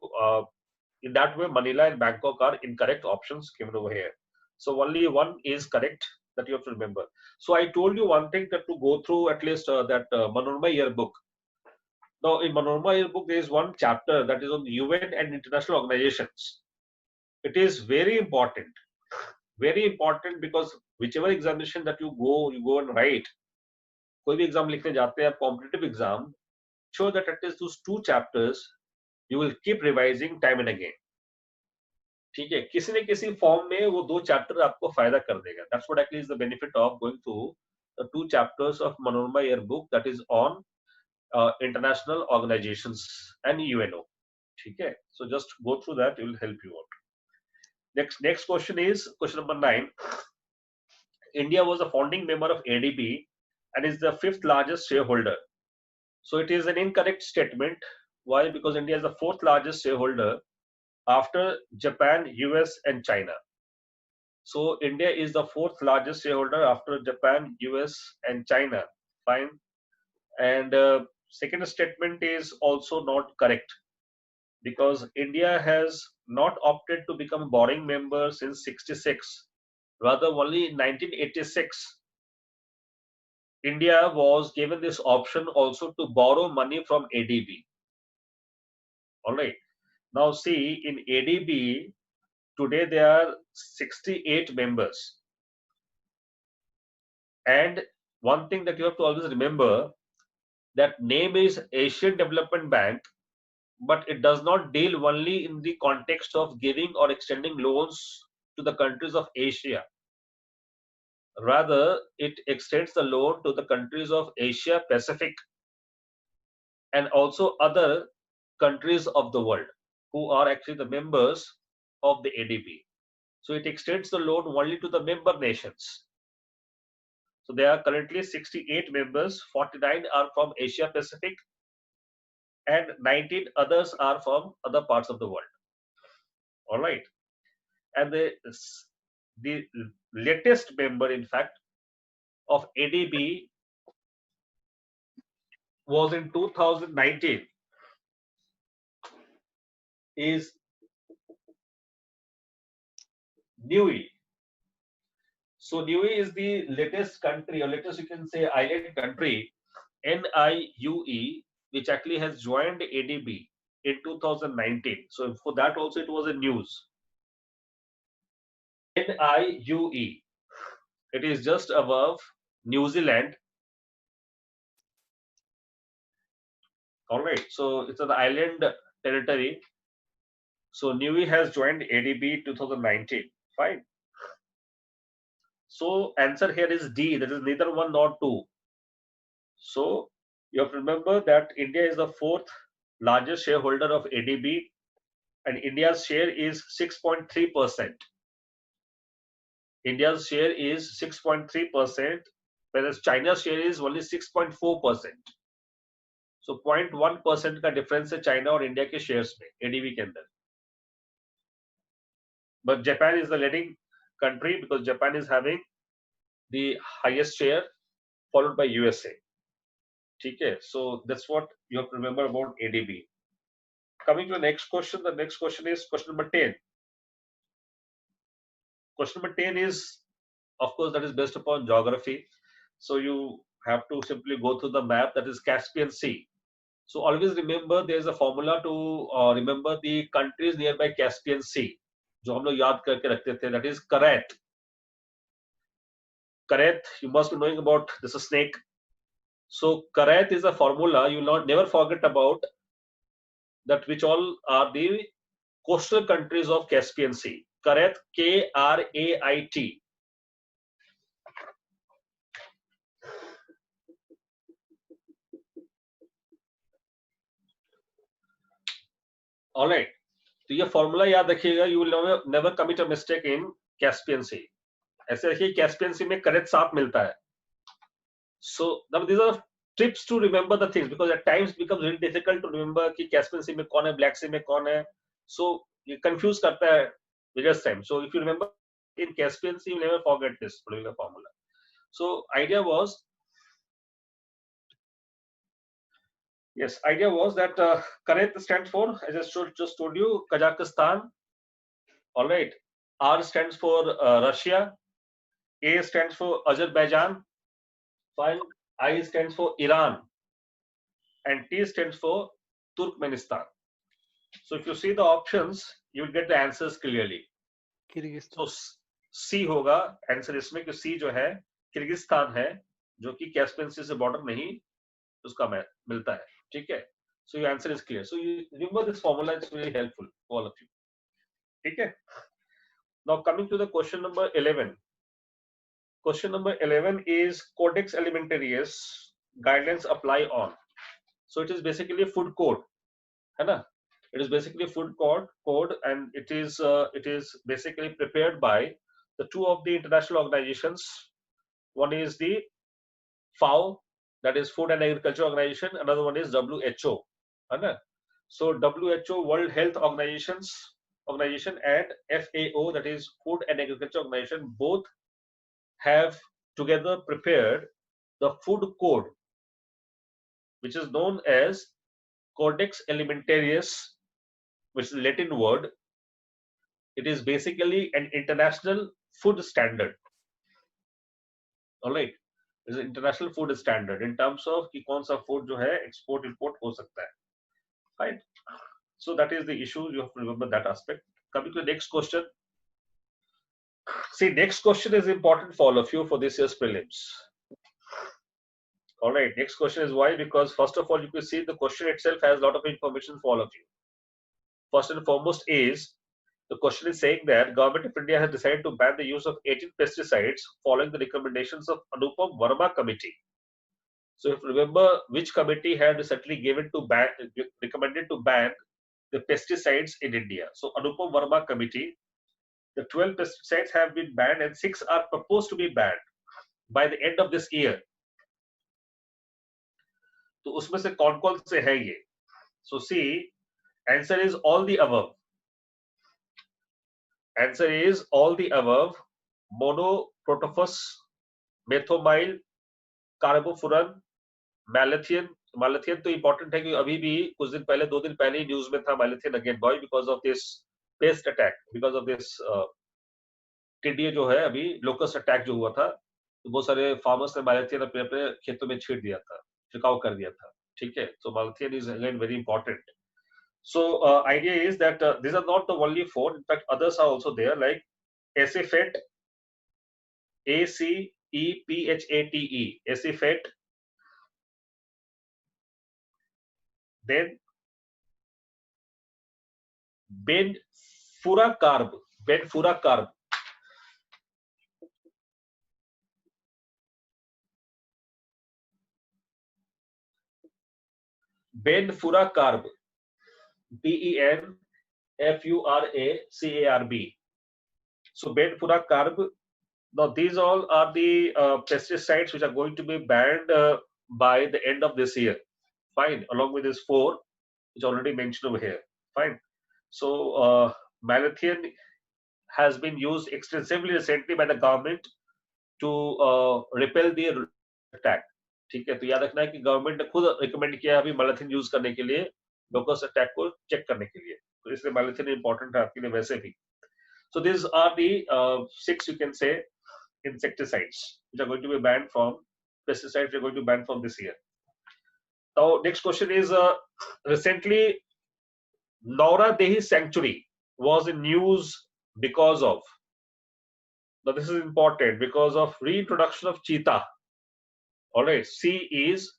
in that way, Manila and Bangkok are incorrect options given over here. So only one is correct that you have to remember. So I told you one thing that to go through at least that Manorama yearbook. Now in Manorama yearbook, there is one chapter that is on UN and international organizations. It is very important because whichever examination that you go and write, कोई भी exam लिखने जाते हैं competitive exam, sure that at least those two chapters you will keep revising time and again. ठीक है, किसी न किसी फॉर्म में वो दो चैप्टर आपको फायदा कर देगा. That's what actually is the benefit of going through the two chapters of Manorama yearbook that is on international organizations and UNO. ठीक है, so just go through that, it will help you out. Next question is question number 9. India was a founding member of ADB and is the 5th largest shareholder. So it is an incorrect statement. Why? Because India is the 4th largest shareholder after Japan, US and China. So India is the 4th largest shareholder after Japan, US and China. Fine. And second statement is also not correct because India has not opted to become a borrowing member since 66. Rather, only in 1986, India was given this option also to borrow money from ADB. All right. Now see, in ADB, today there are 68 members. And one thing that you have to always remember, that name is Asian Development Bank, but it does not deal only in the context of giving or extending loans to the countries of Asia. Rather, it extends the loan to the countries of Asia Pacific and also other countries of the world who are actually the members of the ADB. So it extends the loan only to the member nations. So there are currently 68 members, 49 are from Asia Pacific and 19 others are from other parts of the world. All right. And the latest member, in fact, of ADB was in 2019 is Niue. So Niue is the latest country, or latest you can say island country, NIUE, which actually has joined ADB in 2019. So for that also it was a news. NIUE. It is just above New Zealand. All right. So it's an island territory. So Niue has joined ADB 2019. Fine. So answer here is D. That is neither 1 nor 2. So you have to remember that India is the 4th largest shareholder of ADB and India's share is 6.3%. India's share is 6.3%, whereas China's share is only 6.4%. So 0.1% का difference है China और India के shares में ADB के अंदर. But Japan is the leading country because Japan is having the highest share, followed by USA. Okay, so that's what you have to remember about ADB. Coming to the next question, the next question is question number 10. Question number 10 is, of course, that is based upon geography. So you have to simply go through the map, that is Caspian Sea. So always remember there is a formula to remember the countries nearby Caspian Sea. जो हम लोग याद करके रखते थे, that is Kareth. Kareth, you must be knowing about this is snake. So Kareth is a formula you will never forget about, that which all are the coastal countries of Caspian Sea. Kareth, K-R-A-I-T. All right. तो ये formula याद रखिएगा, you will never commit a mistake in Caspian Sea. ऐसे रखिए Caspian सी में correct सांप मिलता है, So now these are tips to remember the things, because at times it becomes really difficult to remember कि Caspian Sea में कौन है, Black Sea में कौन है. So ये confuse करता है various times. So if you remember in Caspian Sea, you never forget this particular formula. So idea was that Karet stands for, as I just told you, Kazakhstan. All right. R stands for Russia. A stands for Azerbaijan. Fine. I stands for Iran. And T stands for Turkmenistan. So if you see the options, you will get the answers clearly. So C होगा answer इसमें, कि C जो है Kyrgyzstan है, जो कि Caspian सी से border नहीं उसका मिलता है. ठीक है. So your answer is clear. So you remember this formula, it's really helpful for all of you. ठीक है. Now coming to the question number 11. Question number 11 is Codex Alimentarius guidelines apply on. So it is basically food code, है ना? It is basically food code, and it is basically prepared by the two of the international organizations. One is the FAO, that is Food and Agriculture Organization. Another one is WHO. है ना? So WHO, World Health Organization, and FAO, that is Food and Agriculture Organization, both have together prepared the food code, which is known as Codex Alimentarius, which is a Latin word. It is basically an international food standard. All right. It is an international food standard in terms of कि कौन सा food जो है export import हो सकता है. Right. So that is the issue. You have to remember that aspect. Coming to the next question. See, next question is important for all of you for this year's prelims. All right. Next question is why? Because first of all, you can see the question itself has a lot of information for all of you. First and foremost is, the question is saying that Government of India has decided to ban the use of 18 pesticides following the recommendations of Anupam Verma Committee. So if you remember, which committee had recently recommended to ban the pesticides in India? So Anupam Verma Committee, the 12 pesticides have been banned and 6 are proposed to be banned by the end of this year. तो उसमें से कौन-कौन से है ये? So see, answer is all the above. Answer is all the above. Monoprotophos, मेथोमाइल, कार्बोफुरन, मैलेथियन. मैलेथियन तो important है कि अभी भी कुछ दिन पहले, 2 दिन पहले ही न्यूज में था मैलेथियन again boy, because of this paste attack, because of this टिड्डी जो है अभी लोकस्ट अटैक जो हुआ था, तो बहुत सारे फार्मर्स ने मैलेथियन अपने अपने खेतों में छीट दिया था, छिड़काव कर दिया था. ठीक है. So मैलेथियन is again very important. So idea is that these are not the only 4. In fact, others are also there, like Acefet, ACEPHATE, Acefet. Then benfuracarb, benfuracarb. Benfuracarb, BENFURACARB. So benfuracarb. Now these all are the pesticides which are going to be banned by the end of this year. Fine, along with these 4 which already mentioned over here. Fine. So malathion has been used extensively recently by the government to repel the attack. ठीक है. तो याद रखना है कि government ने खुद recommend किया अभी मैलाथिन यूज करने के लिए, लोकस्ट अटैक को चेक करने के लिए. तो इसलिए मैलाथिन इंपॉर्टेंट है आपके लिए वैसे भी. So these are the 6, you can say, insecticides which are going to be banned from, pesticides which are going to be banned from this year. Now next question is, recently Naura Dehi Sanctuary was in news because of, now this is important, because of reintroduction of cheetah. All right. C is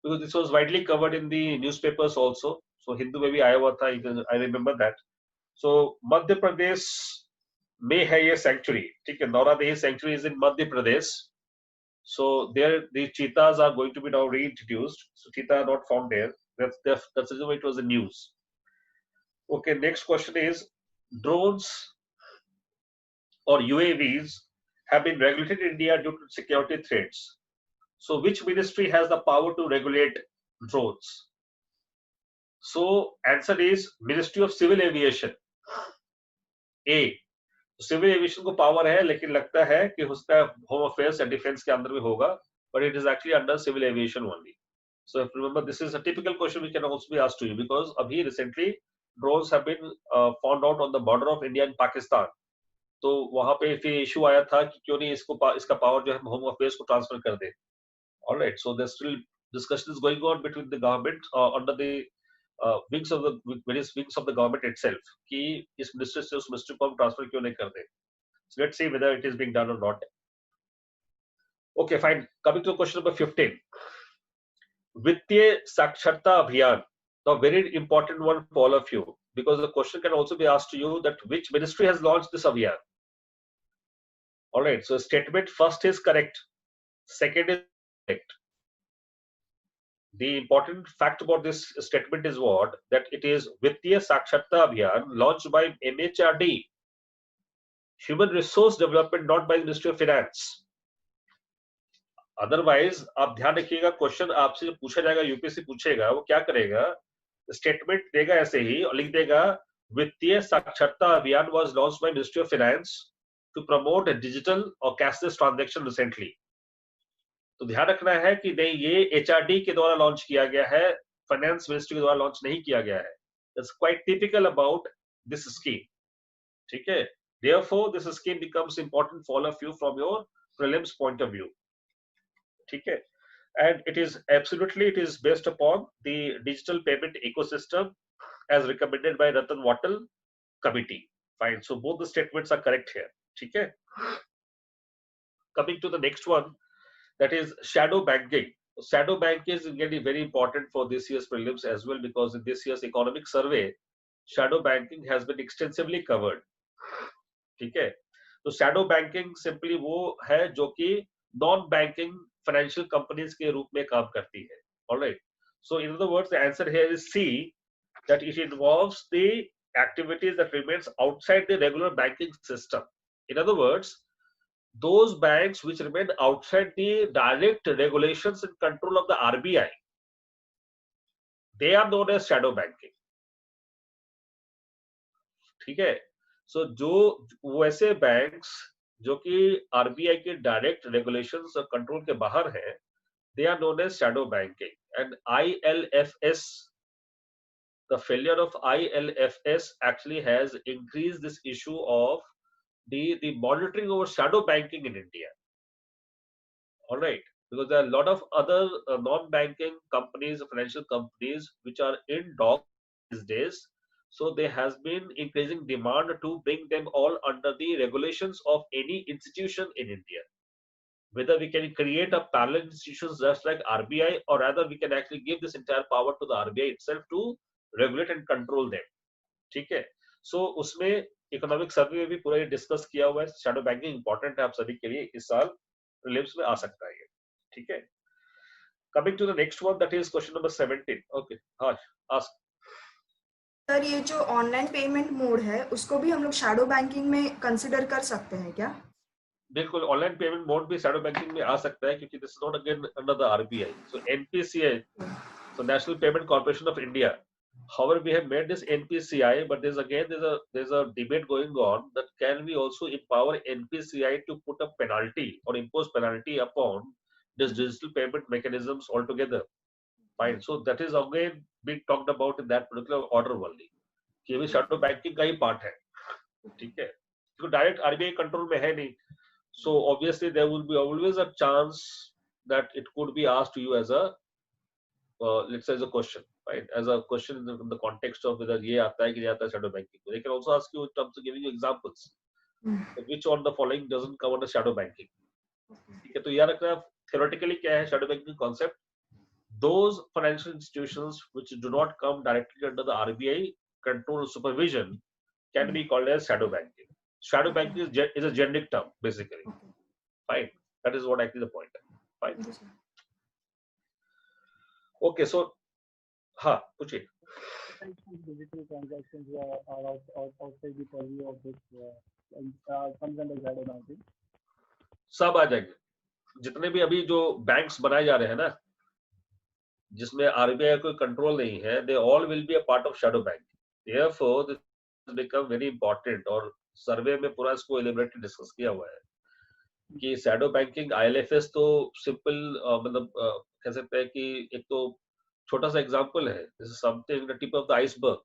because this was widely covered in the newspapers also. So Hindu में भी आया हुआ था, I remember that. So Madhya Pradesh में है ये sanctuary. ठीक है. Naura Dehi Sanctuary is in Madhya Pradesh. So there the cheetahs are going to be now reintroduced. So cheetah are not found there. That's the reason why it was the news. Okay. Next question is, drones or UAVs have been regulated in India due to security threats. So which ministry has the power to regulate drones? So answer is Ministry of Civil Aviation. A, civil aviation को power है, लेकिन लगता है कि उसका home affairs या defence के अंदर में होगा, but it is actually under civil aviation only. So if you remember, this is a typical question which can also be asked to you, because abhi recently drones have been found out on the border of India and Pakistan. तो वहां पे फिर issue आया था कि क्यों नहीं इसका पावर जो है होम अफेयर्स को ट्रांसफर कर दे. All right, so there's still discussions going on between the government under the wings of the various wings of the government itself कि इस मिनिस्ट्री से उस मिनिस्ट्री को हम ट्रांसफर क्यों नहीं कर दे. So let's see whether it is being done or not. Okay, fine. Coming to question number 15. Vittiya Saksharta Abhiyan. Now, very important one for all of you, because the question can also be asked to you that which ministry has launched this Abhiyan. All right, so statement first is correct. Second is correct. The important fact about this statement is what? That it is Vittiya Saksharta Abhiyan launched by MHRD, Human Resource Development, not by the Ministry of Finance. Otherwise आप ध्यान रखिएगा, question आपसे जो पूछा जाएगा, UPSC पूछेगा, वो क्या करेगा, स्टेटमेंट देगा ऐसे ही और लिख देगा वित्तीय साक्षरता अभियान was launched by ministry of finance to promote digital और कैशलेस ट्रांजैक्शन रिसेंटली. तो ध्यान रखना है कि नहीं, ये एचआरडी के द्वारा लॉन्च किया गया है, फाइनेंस मिनिस्ट्री के द्वारा लॉन्च नहीं किया गया है. It's quite typical about this scheme. ठीक है, therefore this scheme becomes important for all of you from your prelims point of view. ठीक है, and it is based upon the digital payment ecosystem as recommended by Ratan Wattal committee. Fine, so both the statements are correct here. ठीक है, coming to the next one, that is shadow banking. Shadow banking is getting very important for this year's prelims as well, because in this year's economic survey shadow banking has been extensively covered. ठीक है, तो shadow banking simply वो है जो कि non banking financial companies के रूप में काम करती है. Alright, so in other words the answer here is C, that it involves the activities that remains outside the regular banking system. In other words, those banks which remain outside the direct regulations and control of the RBI, they are known as shadow banking. ठीक है, सो जो वैसे banks जो कि RBI के direct regulations और control के बाहर है, they are known as shadow banking. And ILFS, the failure of ILFS actually has increased this issue of the monitoring over shadow banking in India. All right, because there are a lot of other non-banking companies, financial companies, which are in dock these days. So there has been increasing demand to bring them all under the regulations of any institution in India. Whether we can create a parallel institutions just like RBI, or rather we can actually give this entire power to the RBI itself to regulate and control them. ठीक है, so उसमें economic survey में भी पूरा discuss किया हुआ है. Shadow banking important है आप सभी के लिए, इस साल प्रीलिम्स में आ सकता है. ठीक है, coming to the next one, that is question number 17. Okay, हाँ, आस्क. सर, ये जो ऑनलाइन पेमेंट मोड है उसको भी हम लोग शैडो बैंकिंग में कंसिडर कर सकते हैं क्या? बिल्कुल, ऑनलाइन पेमेंट मोड भी शैडो बैंकिंग में आ सकता है, क्योंकि this is not again under the RBI. So NPCI, so National Payment Corporation of India, however we have made this NPCI, but there's a debate going on that can we also empower NPCI to put a penalty or impose penalty upon this digital payment mechanisms altogether. Fine, so that is again being talked about in that particular order only, कि ये भी shadow banking का ही part है. ठीक है, तो direct RBI control में है नहीं, so obviously there will be always a chance that it could be asked to you as a let's say as a question, right? As a question in the context of whether ये आता है कि नहीं आता है shadow banking. They can also ask you in terms of giving you examples. Which on the following doesn't come under shadow banking? ठीक है, तो याद रखना theoretically क्या है shadow banking concept? Those financial institutions which do not come directly under the RBI control or supervision can be called as shadow banking. Shadow banking is a generic term basically. Fine, that is what actually the point. Fine. Okay, so हाँ, पूछिए. Digital transactions are outside the purview of this comes under shadow banking. सब आ जाएंगे, जितने भी अभी जो banks बनाए जा रहे हैं ना, जिसमें आरबीआई का कोई कंट्रोल नहीं है, they all will be a part of shadow bank. Therefore this become very important, और सर्वे में पूरा इसको एलिबरेटली डिस्कस किया हुआ है कि शैडो बैंकिंग आईएलएफएस तो सिंपल मतलब कह सकते हैं कि एक तो छोटा सा एग्जांपल है, this is something the tip of the iceberg.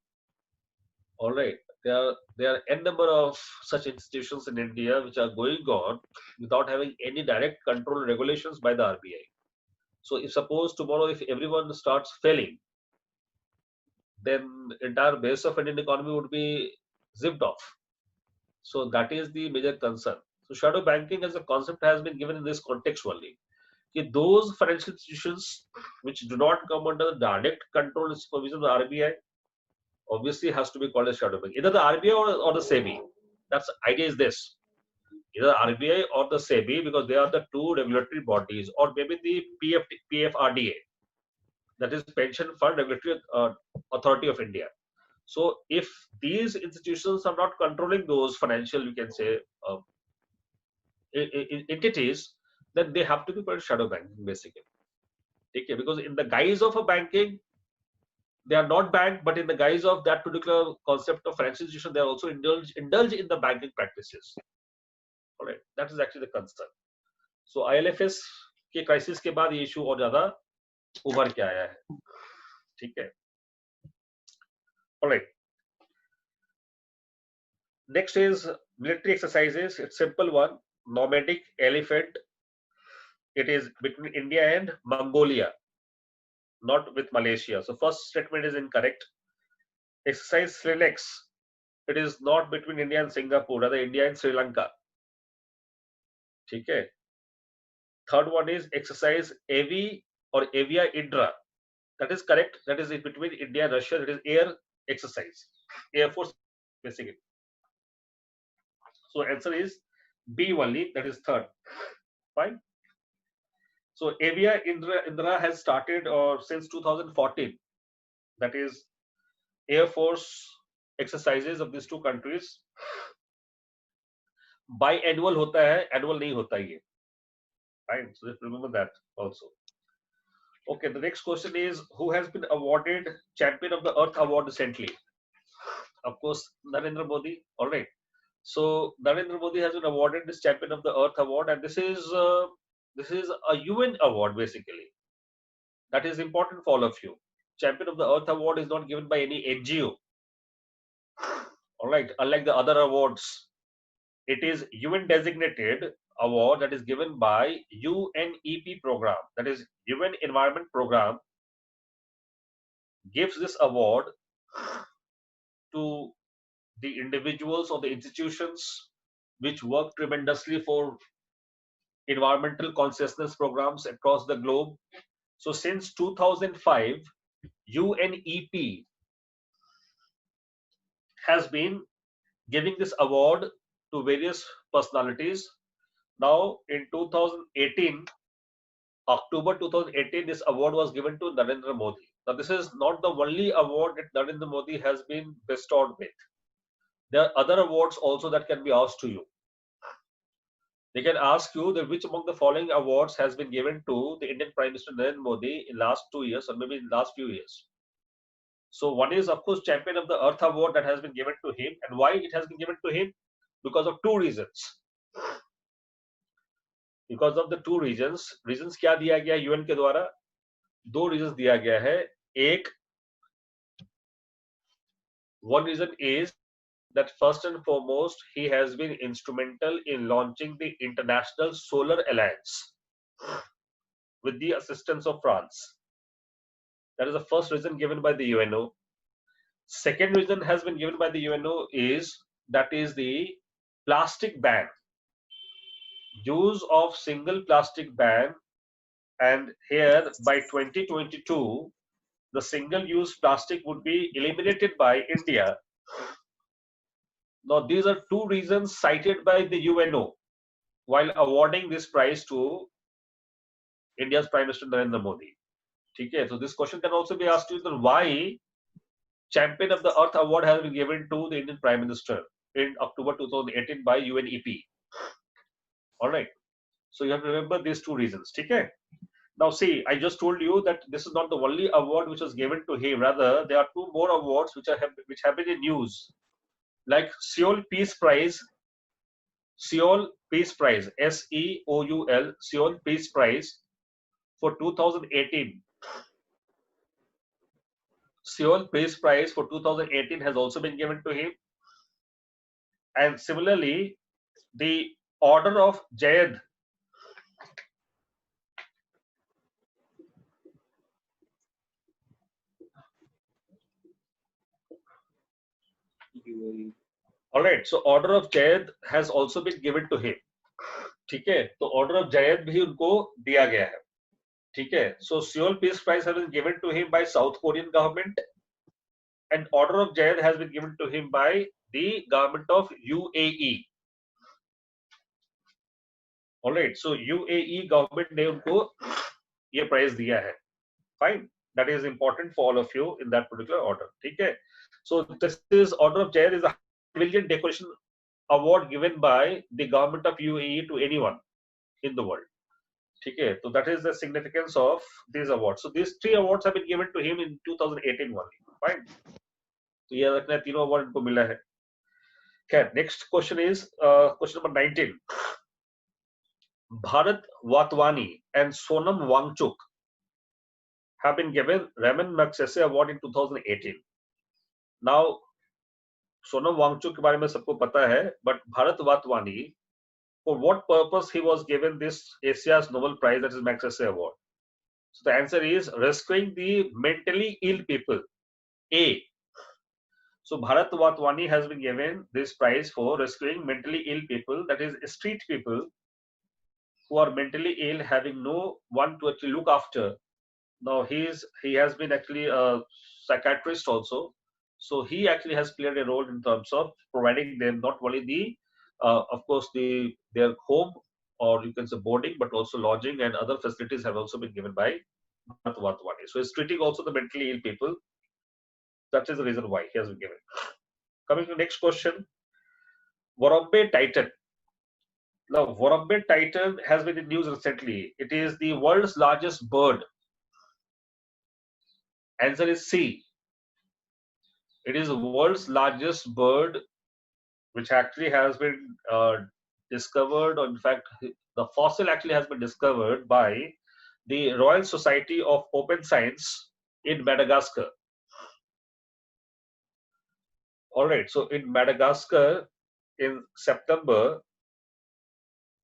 Alright, there are n number of such institutions in India which are going on without having any direct control regulations by the RBI. So if suppose tomorrow if everyone starts failing, then entire base of Indian economy would be zipped off. So that is the major concern. So shadow banking as a concept has been given in this context only. Those financial institutions which do not come under the direct control and supervision of the RBI obviously has to be called as shadow bank. Either the RBI or the SEBI. That's idea is this. Either RBI or the SEBI, because they are the two regulatory bodies, or maybe the PFRDA, that is Pension Fund Regulatory Authority of India. So if these institutions are not controlling those financial, you can say, entities, then they have to be called shadow banking basically. Okay, because in the guise of a banking, they are not banked, but in the guise of that particular concept of financial institution, they are also indulge in the banking practices. All right, that is actually the concern. So ILFS के crisis के बाद ये issue और ज्यादा उभर के आया है, ठीक है. All right. Next is military exercises. It's simple one. Nomadic elephant. It is between India and Mongolia, not with Malaysia. So first statement is incorrect. Exercise Slilex. It is not between India and Singapore, rather India and Sri Lanka. Okay. Third one is exercise Avi or Avia Indra. That is correct. That is between India and Russia. That is air exercise, Air Force basically. So answer is B only. That is third. Fine. So Avia Indra has started since 2014. That is Air Force exercises of these two countries. Biannual होता है, annual नहीं होता ये. Fine. So just remember that also. Okay. The next question is, who has been awarded Champion of the Earth Award recently? Of course, Narendra Modi. All right. So Narendra Modi has been awarded this Champion of the Earth Award, and this is a UN award basically. That is important for all of you. Champion of the Earth Award is not given by any NGO. All right, unlike the other awards, it is UN designated award that is given by UNEP program. That is UN Environment Program gives this award to the individuals or the institutions which work tremendously for environmental consciousness programs across the globe. So since 2005, UNEP has been giving this award to various personalities. Now in 2018, October 2018, this award was given to Narendra Modi. Now this is not the only award that Narendra Modi has been bestowed with. There are other awards also that can be asked to you. They can ask you that which among the following awards has been given to the Indian Prime Minister Narendra Modi in last 2 years or maybe in last few years. So one is of course Champion of the Earth Award that has been given to him. And why it has been given to him? Because of two reasons. Because of the two reasons. Reasons क्या दिया गया UN के द्वारा? दो reasons दिया गया है. एक, one reason is that first and foremost he has been instrumental in launching the International Solar Alliance with the assistance of France. That is the first reason given by the UNO. Second reason has been given by the UNO is that is the plastic ban. Use of single plastic ban, and here by 2022 the single-use plastic would be eliminated by India. Now these are two reasons cited by the UNO while awarding this prize to India's Prime Minister Narendra Modi. Okay, so this question can also be asked to you that why Champion of the Earth Award has been given to the Indian Prime Minister in October 2018 by UNEP. All right. So you have to remember these two reasons. Okay? Now see, I just told you that this is not the only award which was given to him. Rather, there are two more awards which have been in news, like Seoul Peace Prize, Seoul Peace Prize, SEOUL, Seoul Peace Prize for 2018. Seoul Peace Prize for 2018 has also been given to him, and similarly, the Order of Jayad. UAE. All right, so Order of Jayad has also been given to him. ठीक है, तो Order of Jayad भी उनको दिया गया है. ठीक है, so Seoul Peace Prize has been given to him by South Korean government, and Order of Jayad has been given to him by the government of UAE. All right, so UAE government ने उनको ये prize दिया है. Fine, that is important for all of you in that particular order. ठीक है, so this is Order of Jayad is a civilian decoration award given by the government of UAE to anyone in the world. Okay, so that is the significance of these awards. So these three awards have been given to him in 2018 only. Fine. So ये रखना है, तीनों award इनको मिला है. Okay, next question is question number 19. Bharat Watwani and Sonam Wangchuk have been given Raman Magsaysay Award in 2018. Now, Sonam Wangchuk के बारे में सबको पता है, but Bharat Watwani, for what purpose he was given this Asia's Nobel Prize, that is Magsaysay Award? So the answer is rescuing the mentally ill people. A. So Bharat Watwani has been given this prize for rescuing mentally ill people, that is street people who are mentally ill, having no one to actually look after. Now he has been actually a psychiatrist also, so he actually has played a role in terms of providing them not only the of course their home, or you can say boarding, but also lodging and other facilities have also been given by Bharat Watwani. So he's treating also the mentally ill people. That is the reason why he has been given. Coming to the next question, Warumbe Titan. Now, Warumbe Titan has been in news recently. It is the world's largest bird. Answer is C. It is the world's largest bird, which actually has been discovered, or in fact, the fossil actually has been discovered by the Royal Society of Open Science in Madagascar. All right, so in Madagascar, in September,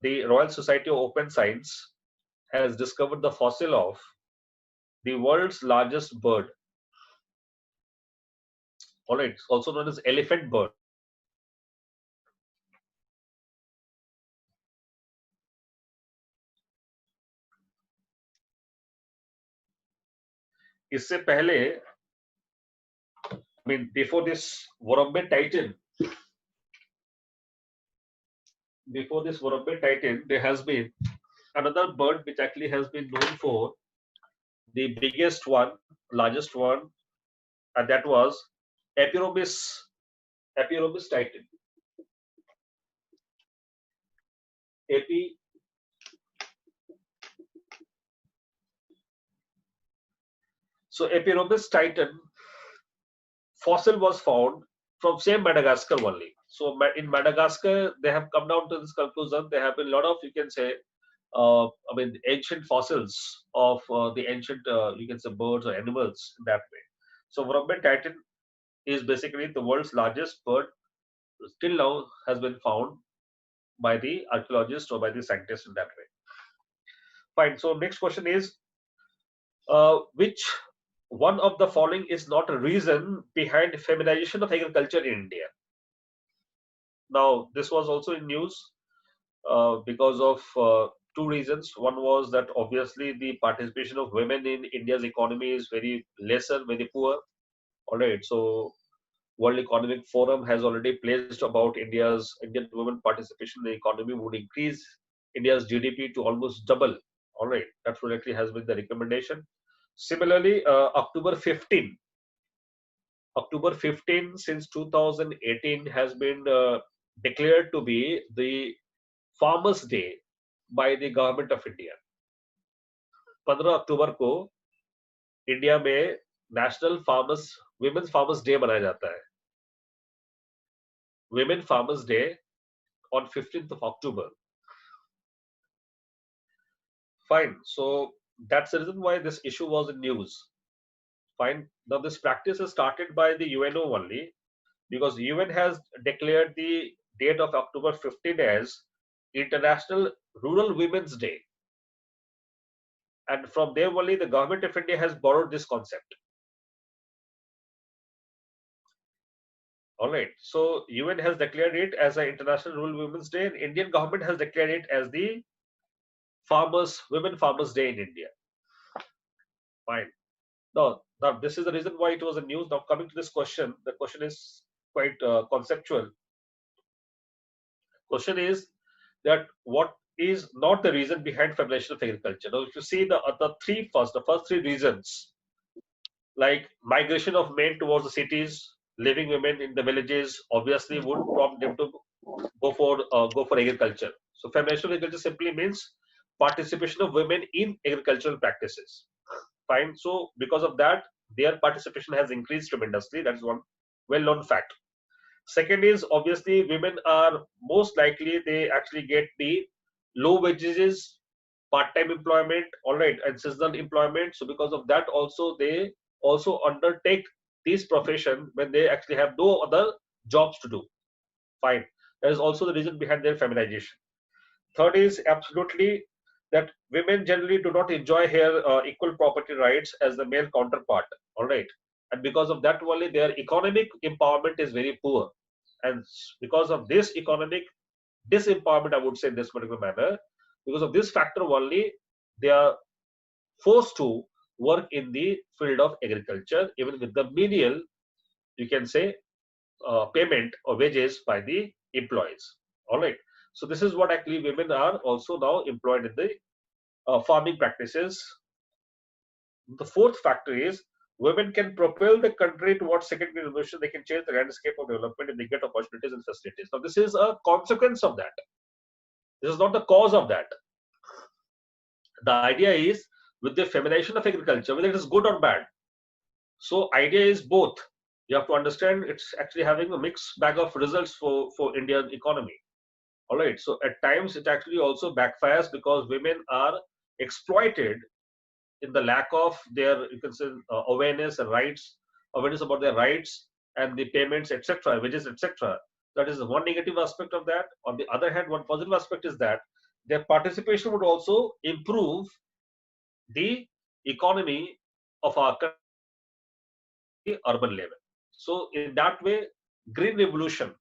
the Royal Society of Open Science has discovered the fossil of the world's largest bird. All right, it's also known as elephant bird. इससे पहले, I mean, before this Warumbe Titan, there has been another bird which actually has been known for the biggest one, largest one, and that was Epirobis titan. So Epirobis titan fossil was found from same Madagascar only. So in Madagascar, they have come down to this conclusion. There have been a lot of, you can say, I mean, ancient fossils of the ancient, you can say, birds or animals in that way. So Warumbe Titan is basically the world's largest bird. Still now has been found by the archaeologists or by the scientists in that way. Fine. So next question is, which one of the following is not a reason behind feminization of agriculture in India? Now, this was also in news because of two reasons. One was that obviously the participation of women in India's economy is very lesser, very poor. All right, so World Economic Forum has already placed about Indian women participation in the economy would increase India's GDP to almost double. All right, that actually has been the recommendation. Similarly, October 15 since 2018 has been declared to be the Farmers' Day by the government of India. 15 अक्टूबर को India में national farmers women farmers day मनाया जाता है. Women Farmers Day on 15th of October. Fine. So that's the reason why this issue was in news. Fine. Now this practice is started by the UNO only, because UN has declared the date of October 15 as International Rural Women's Day. And from there only the government of India has borrowed this concept. All right. So UN has declared it as an International Rural Women's Day, and Indian government has declared it as the Women Farmers Day in India. Fine. Now this is the reason why it was in news. Now coming to this question, the question is quite conceptual. Question is that what is not the reason behind feminization of agriculture? Now, if you see the first three reasons, like migration of men towards the cities, living women in the villages, obviously would prompt them to go for agriculture. So feminization of agriculture simply means participation of women in agricultural practices. Fine. So because of that, their participation has increased tremendously. That is one well-known fact. Second is, obviously women are most likely, they actually get the low wages, part-time employment, all right, and seasonal employment. So because of that also, they also undertake this profession when they actually have no other jobs to do. Fine. That is also the reason behind their feminization. Third is absolutely that women generally do not enjoy here equal property rights as the male counterpart. All right. And because of that only, their economic empowerment is very poor. And because of this economic disempowerment, I would say in this particular manner, because of this factor only, they are forced to work in the field of agriculture, even with the menial, you can say, payment or wages by the employees. All right. So this is what actually women are also now employed in the farming practices. The fourth factor is women can propel the country towards secondary revolution. They can change the landscape of development if they get opportunities and facilities. Now, this is a consequence of that. This is not the cause of that. The idea is with the feminization of agriculture, whether it is good or bad. So idea is both. You have to understand it's actually having a mixed bag of results for Indian economy. All right. So at times it actually also backfires because women are exploited in the lack of their, you can say, awareness and rights, awareness about their rights and the payments, etc., wages, etc. That is one negative aspect of that. On the other hand, one positive aspect is that their participation would also improve the economy of our country, urban level. So in that way, green revolution,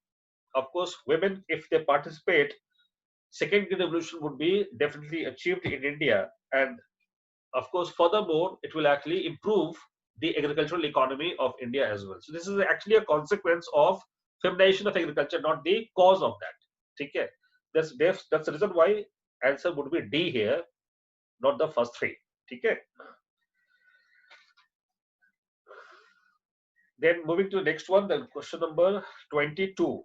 of course, women, if they participate, second green revolution would be definitely achieved in India. And of course, furthermore, it will actually improve the agricultural economy of India as well. So this is actually a consequence of feminization of agriculture, not the cause of that. Okay? That's the reason why answer would be D here, not the first three. Okay? Then moving to the next one, the question number 22.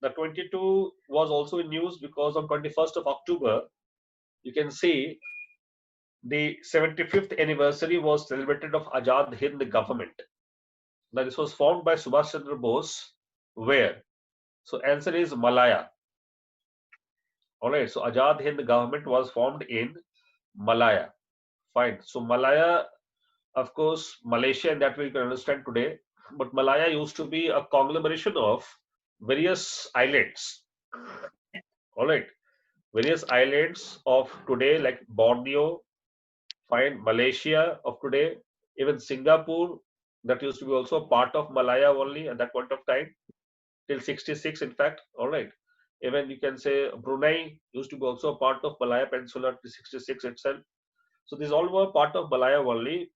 The 22 was also in news because on 21st of October, you can see the 75th anniversary was celebrated of Azad Hind government. Now this was formed by Subhash Chandra Bose. Where? So answer is Malaya. All right. So Azad Hind government was formed in Malaya. Fine. So Malaya, of course, Malaysia, and that we can understand today. But Malaya used to be a conglomeration of various islands. All right. Various islands of today, like Borneo, fine, Malaysia of today, even Singapore, that used to be also part of Malaya only at that point of time, till 66, in fact. All right. Even you can say Brunei used to be also a part of Malaya Peninsula till 66 itself. So these all were part of Malaya only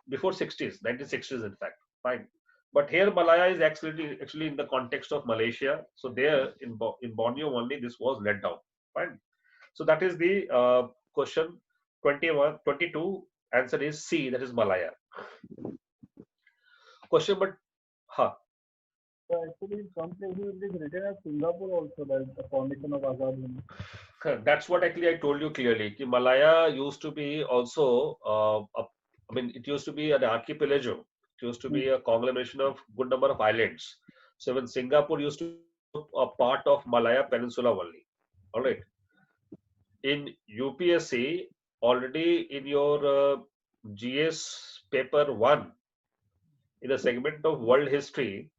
before 60s, 1960s, in fact. Fine. But here Malaya is actually in the context of Malaysia. So there in Borneo only this was let down. Fine. So that is the question 21, 22. Answer is C, that is Malaya. Question but So actually, in some places it is written as Singapore also, that the foundation of Azad Hind. That's what actually I told you clearly. Ki Malaya used to be also, I mean, it used to be an archipelago. It used to be a conglomeration of good number of islands. So when Singapore used to be a part of Malaya Peninsula only. All right. In UPSC, already in your GS paper 1, in a segment of world history,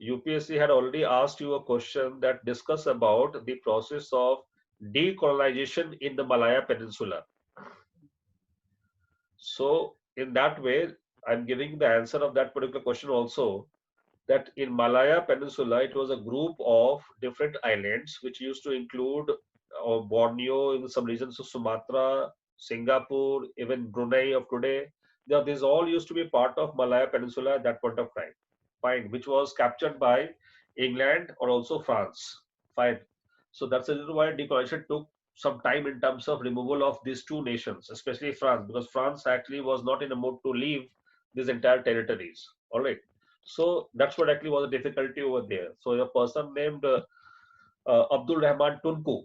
UPSC had already asked you a question that discuss about the process of decolonization in the Malaya Peninsula. So in that way, I'm giving the answer of that particular question also, that in Malaya Peninsula, it was a group of different islands which used to include Borneo, in some regions of Sumatra, Singapore, even Brunei of today. These all used to be part of Malaya Peninsula at that point of time. Fine, which was captured by England or also France. Fine. So that's the reason why decolonization took some time in terms of removal of these two nations, especially France, because France actually was not in a mood to leave these entire territories. All right. So that's what actually was the difficulty over there. So a person named Abdul Rahman Tunku,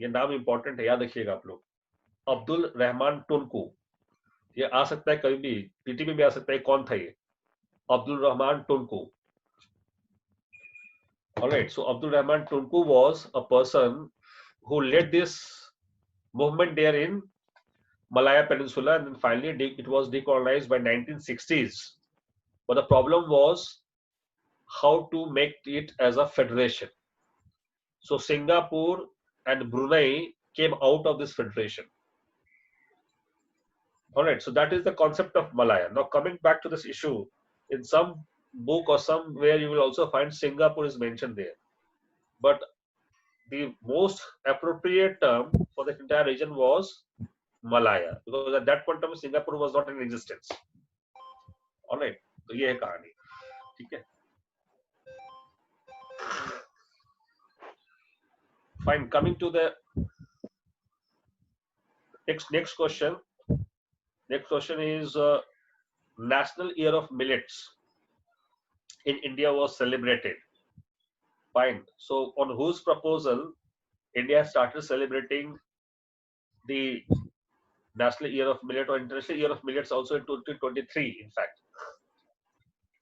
ये नाम important है, याद रखिएगा आप लोग. अब्दुल रहमान टुनकू, ये आ सकता है कभी भी, पीटी में भी आ सकता है. कौन था ये? Abdul Rahman टुनकू. All right. So Abdul Rahman Tunku was a person who led this movement there in Malaya Peninsula, and then finally it was decolonized by 1960s. But the problem was how to make it as a federation. So Singapore and Brunei came out of this federation. All right, so that is the concept of Malaya. Now coming back to this issue, in some book or somewhere you will also find Singapore is mentioned there. But the most appropriate term for the entire region was Malaya, because at that point of time Singapore was not in existence. All right, तो ये है कहानी. ठीक है. Fine. Coming to the next question. Next question is National Year of Millets in India was celebrated. Fine. So on whose proposal India started celebrating the National Year of Millet or International Year of Millets also in 2023, in fact.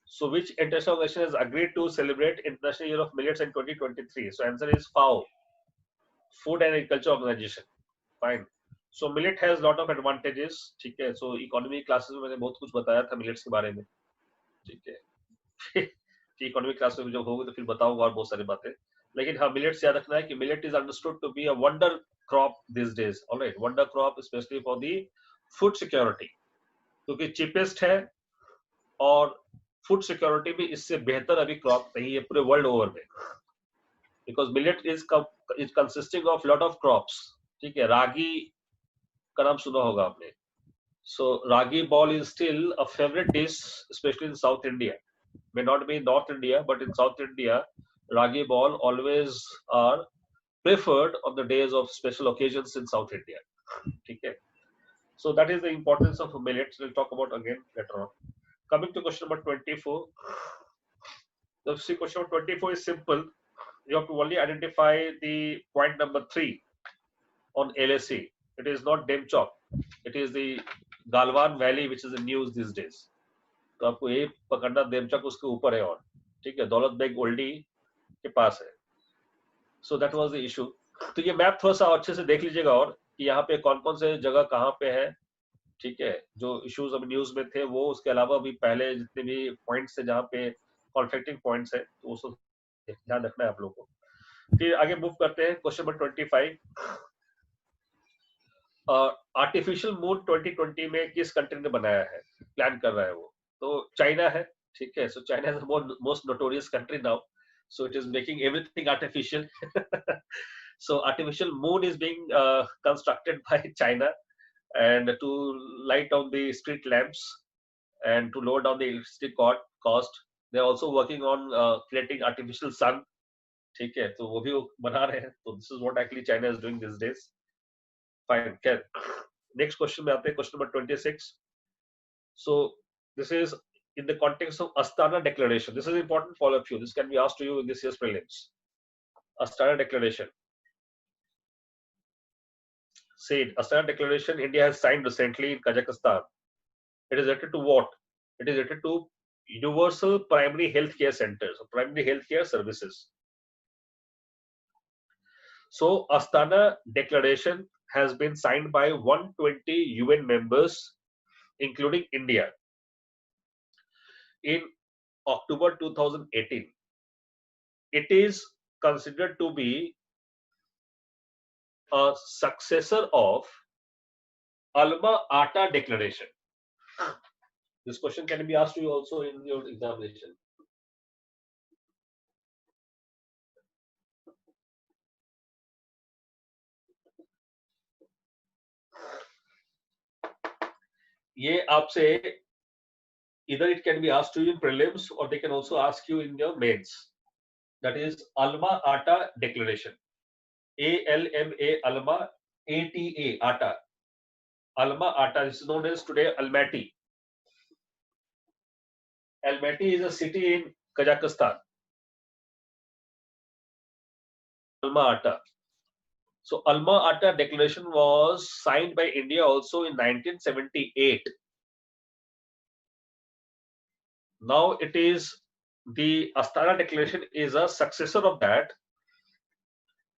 So which international organization has agreed to celebrate International Year of Millets in 2023? So answer is FAO, Food and Agriculture Organization. Fine. So millet has lot of advantages. ठीक है. So economy classes में मैंने बहुत कुछ बताया था millets के बारे में. ठीक है. कि economy class में जब होगी तो फिर बताऊंगा और बहुत सारी बातें. लेकिन हाँ, millets याद रखना है कि millet is understood to be a wonder crop these days. All right, wonder crop especially for the food security. क्योंकि cheapest है और फूड सिक्योरिटी भी इससे बेहतर अभी क्रॉप नहीं है पूरे वर्ल्ड ओवर में. Because millet is consisting of lot of crops. ठीक है. रागी का नाम सुना होगा आपने. So ragi ball is still a favourite dish specially in South India. May not be in North India but in South India ragi ball always are preferred on the days of special occasions in South India. ठीक है. So that is the importance of millets. We'll talk about again later on. Coming to question number 24. The question number 24 is simple. You have to only identify the point number 3 on LSE. It is not Demchok. It is the Galwan Valley which is in news these days. तो आपको ये पकड़ना, देमचक उसके ऊपर है और ठीक है, दौलत बेग ओल्डी के पास है. So that was the issue. तो ये मैप थोड़ा सा अच्छे से देख लीजिएगा और कि यहाँ पे कौन कौन से जगह कहाँ पे है. ठीक है. जो इश्यूज अभी न्यूज में थे वो, उसके अलावा भी पहले जितने भी पॉइंट्स थे जहाँ पे कॉन्फ्लिक्टिंग पॉइंट्स है तो उसको ध्यान रखना है आप लोगों को. फिर आगे मूव करते हैं क्वेश्चन नंबर 25. आर्टिफिशियल मून 2020 में किस कंट्री ने बनाया है, प्लान कर रहा है वो? तो चाइना है. ठीक है. So China is the most notorious country now. So it is making everything artificial. So artificial moon is being constructed by China, and to light down the street lamps and to lower down the electricity cost. They are also working on creating artificial sun. ठीक है. तो वो भी बना रहे हैं. तो this is what actually China is doing these days. Fine. Okay. Next question में आते हैं, question number 26. So this is in the context of Astana Declaration. This is important for all of you. This can be asked to you in this year's prelims. Astana Declaration. Said Astana Declaration India has signed recently in Kazakhstan. It is related to what? It is related to universal primary healthcare centers, or primary healthcare services. So Astana Declaration has been signed by 120 UN members, including India, in October 2018. It is considered to be a successor of Alma-Ata Declaration. This question can be asked to you also in your examination. ये आपसे either it can be asked to you in prelims or they can also ask you in your mains. That is Alma-Ata Declaration. ALMA, Alma, ATA, Ata. Alma-Ata is known as today Almaty. Almaty is a city in Kazakhstan. Alma-Ata. So Alma-Ata Declaration was signed by India also in 1978. Now it is the Astana Declaration is a successor of that.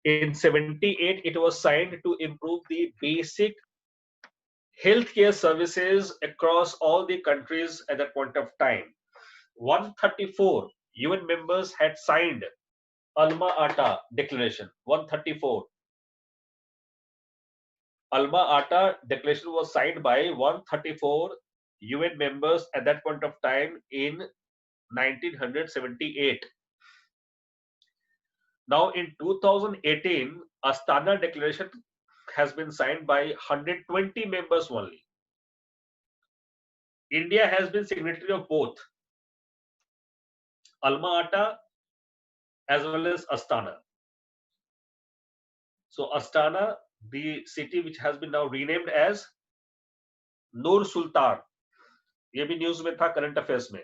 In 78, it was signed to improve the basic healthcare services across all the countries at that point of time. 134 UN members had signed Alma-Ata Declaration. 134. Alma-Ata Declaration was signed by 134 UN members at that point of time in 1978. Now in 2018, Astana Declaration has been signed by 120 members only. India has been signatory of both Alma-Ata as well as Astana. So Astana, the city which has been now renamed as Nur Sultan. ये भी news में था current affairs में.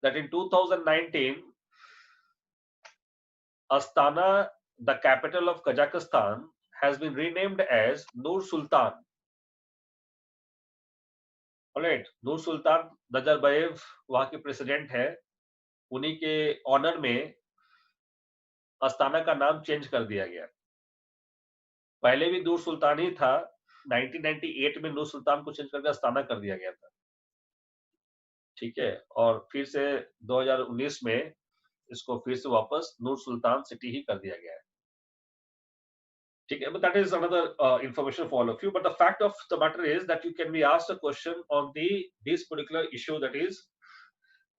That in 2019, Astana, the capital of Kazakhstan, has been renamed as Nur Sultan. Alright, Nur Sultan Nazarbayev वहां के president है. उन्हीं के ऑनर में अस्ताना का नाम चेंज कर दिया गया. पहले भी नूर सुल्तान ही था. 1998 में नूर सुल्तान को चेंज करके अस्ताना कर दिया गया था. ठीक है, और फिर से 2019 में इसको फिर से वापस नूर सुल्तान सिटी ही कर दिया गया है. ठीक है, but that is another information for all of you. But the fact of the matter is that you can be asked a question on this particular issue, that is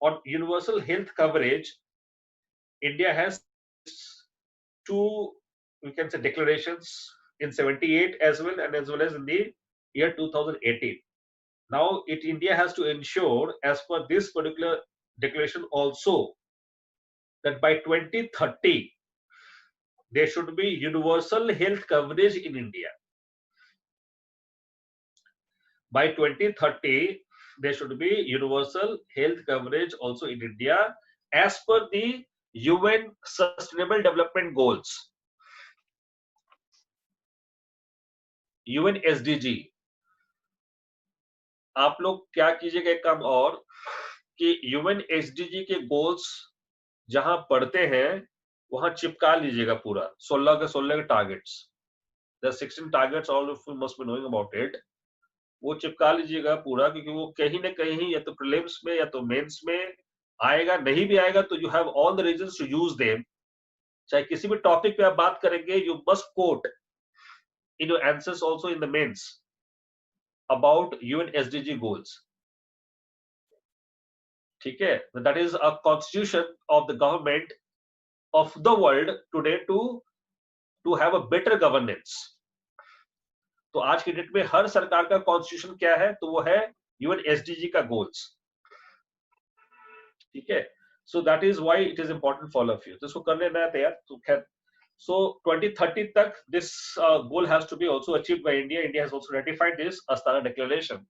on universal health coverage. India has two, we can say, declarations in 78 as well as in the year 2018. Now India has to ensure, as per this particular declaration also, that by 2030 there should be universal health coverage in India. By 2030 there should be universal health coverage also in India as per the UN Sustainable Development Goals, UN SDG. आप लोग क्या कीजिएगा एक काम और कि UN SDG के goals जहां पढ़ते हैं वहां चिपका लीजिएगा पूरा 16 के 16 targets. There are 16 targets, all of you must be knowing about it. वो चिपका लीजिएगा पूरा, क्योंकि वो कहीं ना कहीं या तो प्रीलिम्स में या तो मेंस में आएगा. नहीं भी आएगा तो you have all the reasons to use them. चाहे किसी भी टॉपिक पे आप बात करेंगे, you must quote in your answers also in the mains about UN SDG goals. ठीक है, that is a constitution of the government of the world today to have a better governance. तो आज की date में हर सरकार का constitution क्या है, तो वो है यूएन एसडीजी का गोल्स. ठीक है, so that is why it is important for all of you. तो इसको कर लेना है तैयार. तो खैर, सो 2030 तक this goal has to be also achieved by India. India has also ratified this Astana declaration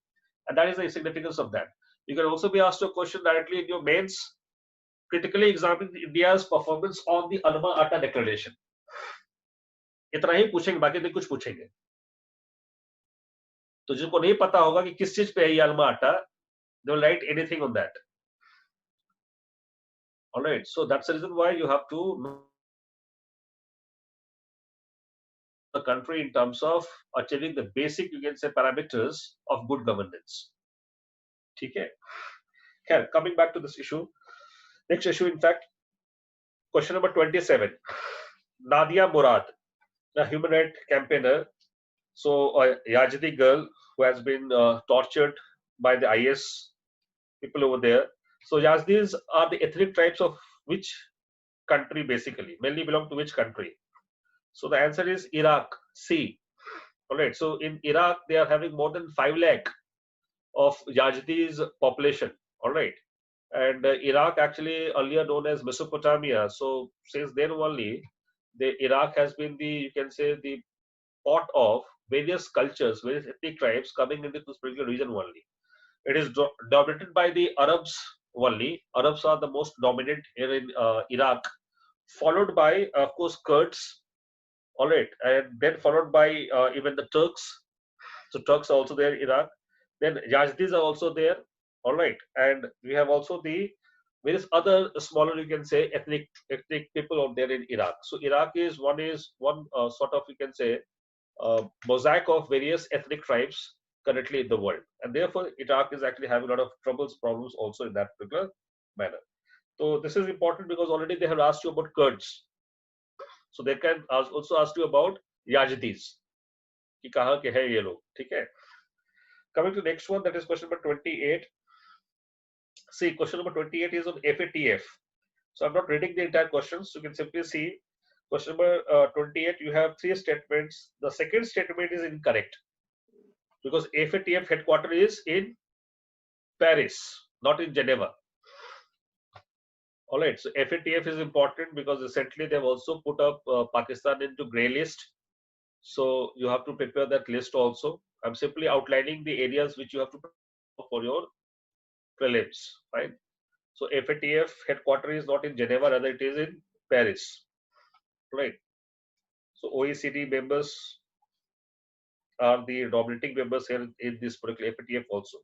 And that is the significance of that. You can also be asked a question directly in your mains, critically examine India's performance on the Alma Ata Declaration. इतना ही पूछेंगे, बाकी नहीं कुछ पूछेंगे. तो जिनको नहीं पता होगा कि किस चीज पे है ये अल्मा आटा, they will write anything on that. All right, so that's the reason why you have to know the country in terms of achieving the basic, you can say, parameters of good governance. ठीक है. Okay, coming back to this issue, next issue, in fact, question number 27. Nadia Murad, a human rights campaigner, so a Yazidi girl who has been tortured by the IS people over there. So Yazidis are the ethnic tribes of which country basically? Mainly belong to which country? So the answer is Iraq, C. All right. So in Iraq, they are having more than 5 lakh of Yazidis population. All right. And Iraq actually earlier known as Mesopotamia. So since then only, Iraq has been the, you can say, the pot of various cultures, various ethnic tribes coming into this particular region only. It is dominated by the Arabs only. Arabs are the most dominant here in Iraq, followed by, of course, Kurds. All right, and then followed by even the Turks. So Turks are also there in Iraq. Then Yazidis are also there. All right, and we have also the various other smaller, you can say, ethnic people out there in Iraq. So Iraq is one sort of, you can say, mosaic of various ethnic tribes currently in the world, and therefore Iraq is actually having a lot of problems also in that particular manner. So this is important because already they have asked you about Kurds, so they can also ask you about Yazidis कि कहाँ के हैं ये लोग. ठीक है. Coming to the next one, that is question number 28. See, question number 28 is on FATF. So I'm not reading the entire questions. You can simply see question number 28. You have 3 statements. The second statement is incorrect because FATF headquarters is in Paris, not in Geneva. All right. So FATF is important because recently they've also put up Pakistan into grey list. So you have to prepare that list also. I'm simply outlining the areas which you have to prepare for your prelims. Fine. So FATF headquarters is not in Geneva, rather it is in Paris. Right. So OECD members are the dominating members here in this particular FATF also.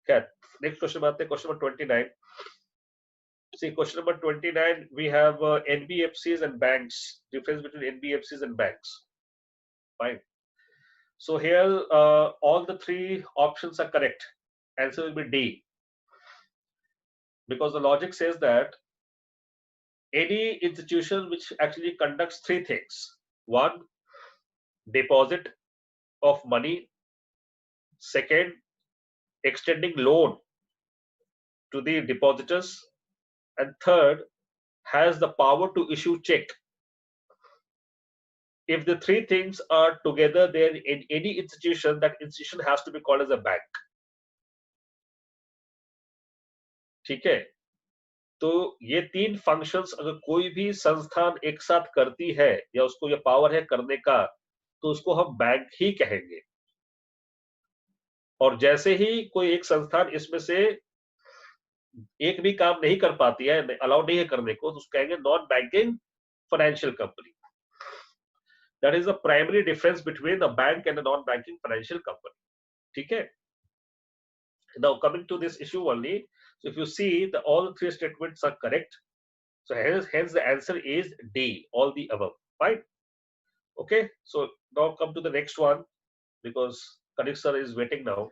Okay. Next question, question number 29. See, question number 29, we have NBFCs and banks. Difference between NBFCs and banks. Fine. So here, all the 3 options are correct. Answer will be D. Because the logic says that any institution which actually conducts 3 things. 1, deposit of money. Second, extending loan to the depositors. And third, has the power to issue check. If the 3 things are together, then in any institution, that institution has to be called as a bank. ठीक है. तो ये 3 functions अगर कोई भी संस्थान एक साथ करती है या उसको ये पावर है करने का, तो उसको हम बैंक ही कहेंगे. और जैसे ही कोई एक संस्थान इसमें से एक भी काम नहीं कर पाती है, अलाउ नहीं है करने को, तो उसको कहेंगे non banking financial company. That is the primary difference between a bank and a non-banking financial company. ठीक है. Now coming to this issue only, so if you see that all the 3 statements are correct, so hence the answer is D, all the above. Fine. Okay. So now come to the next one because Kanik sir is waiting now.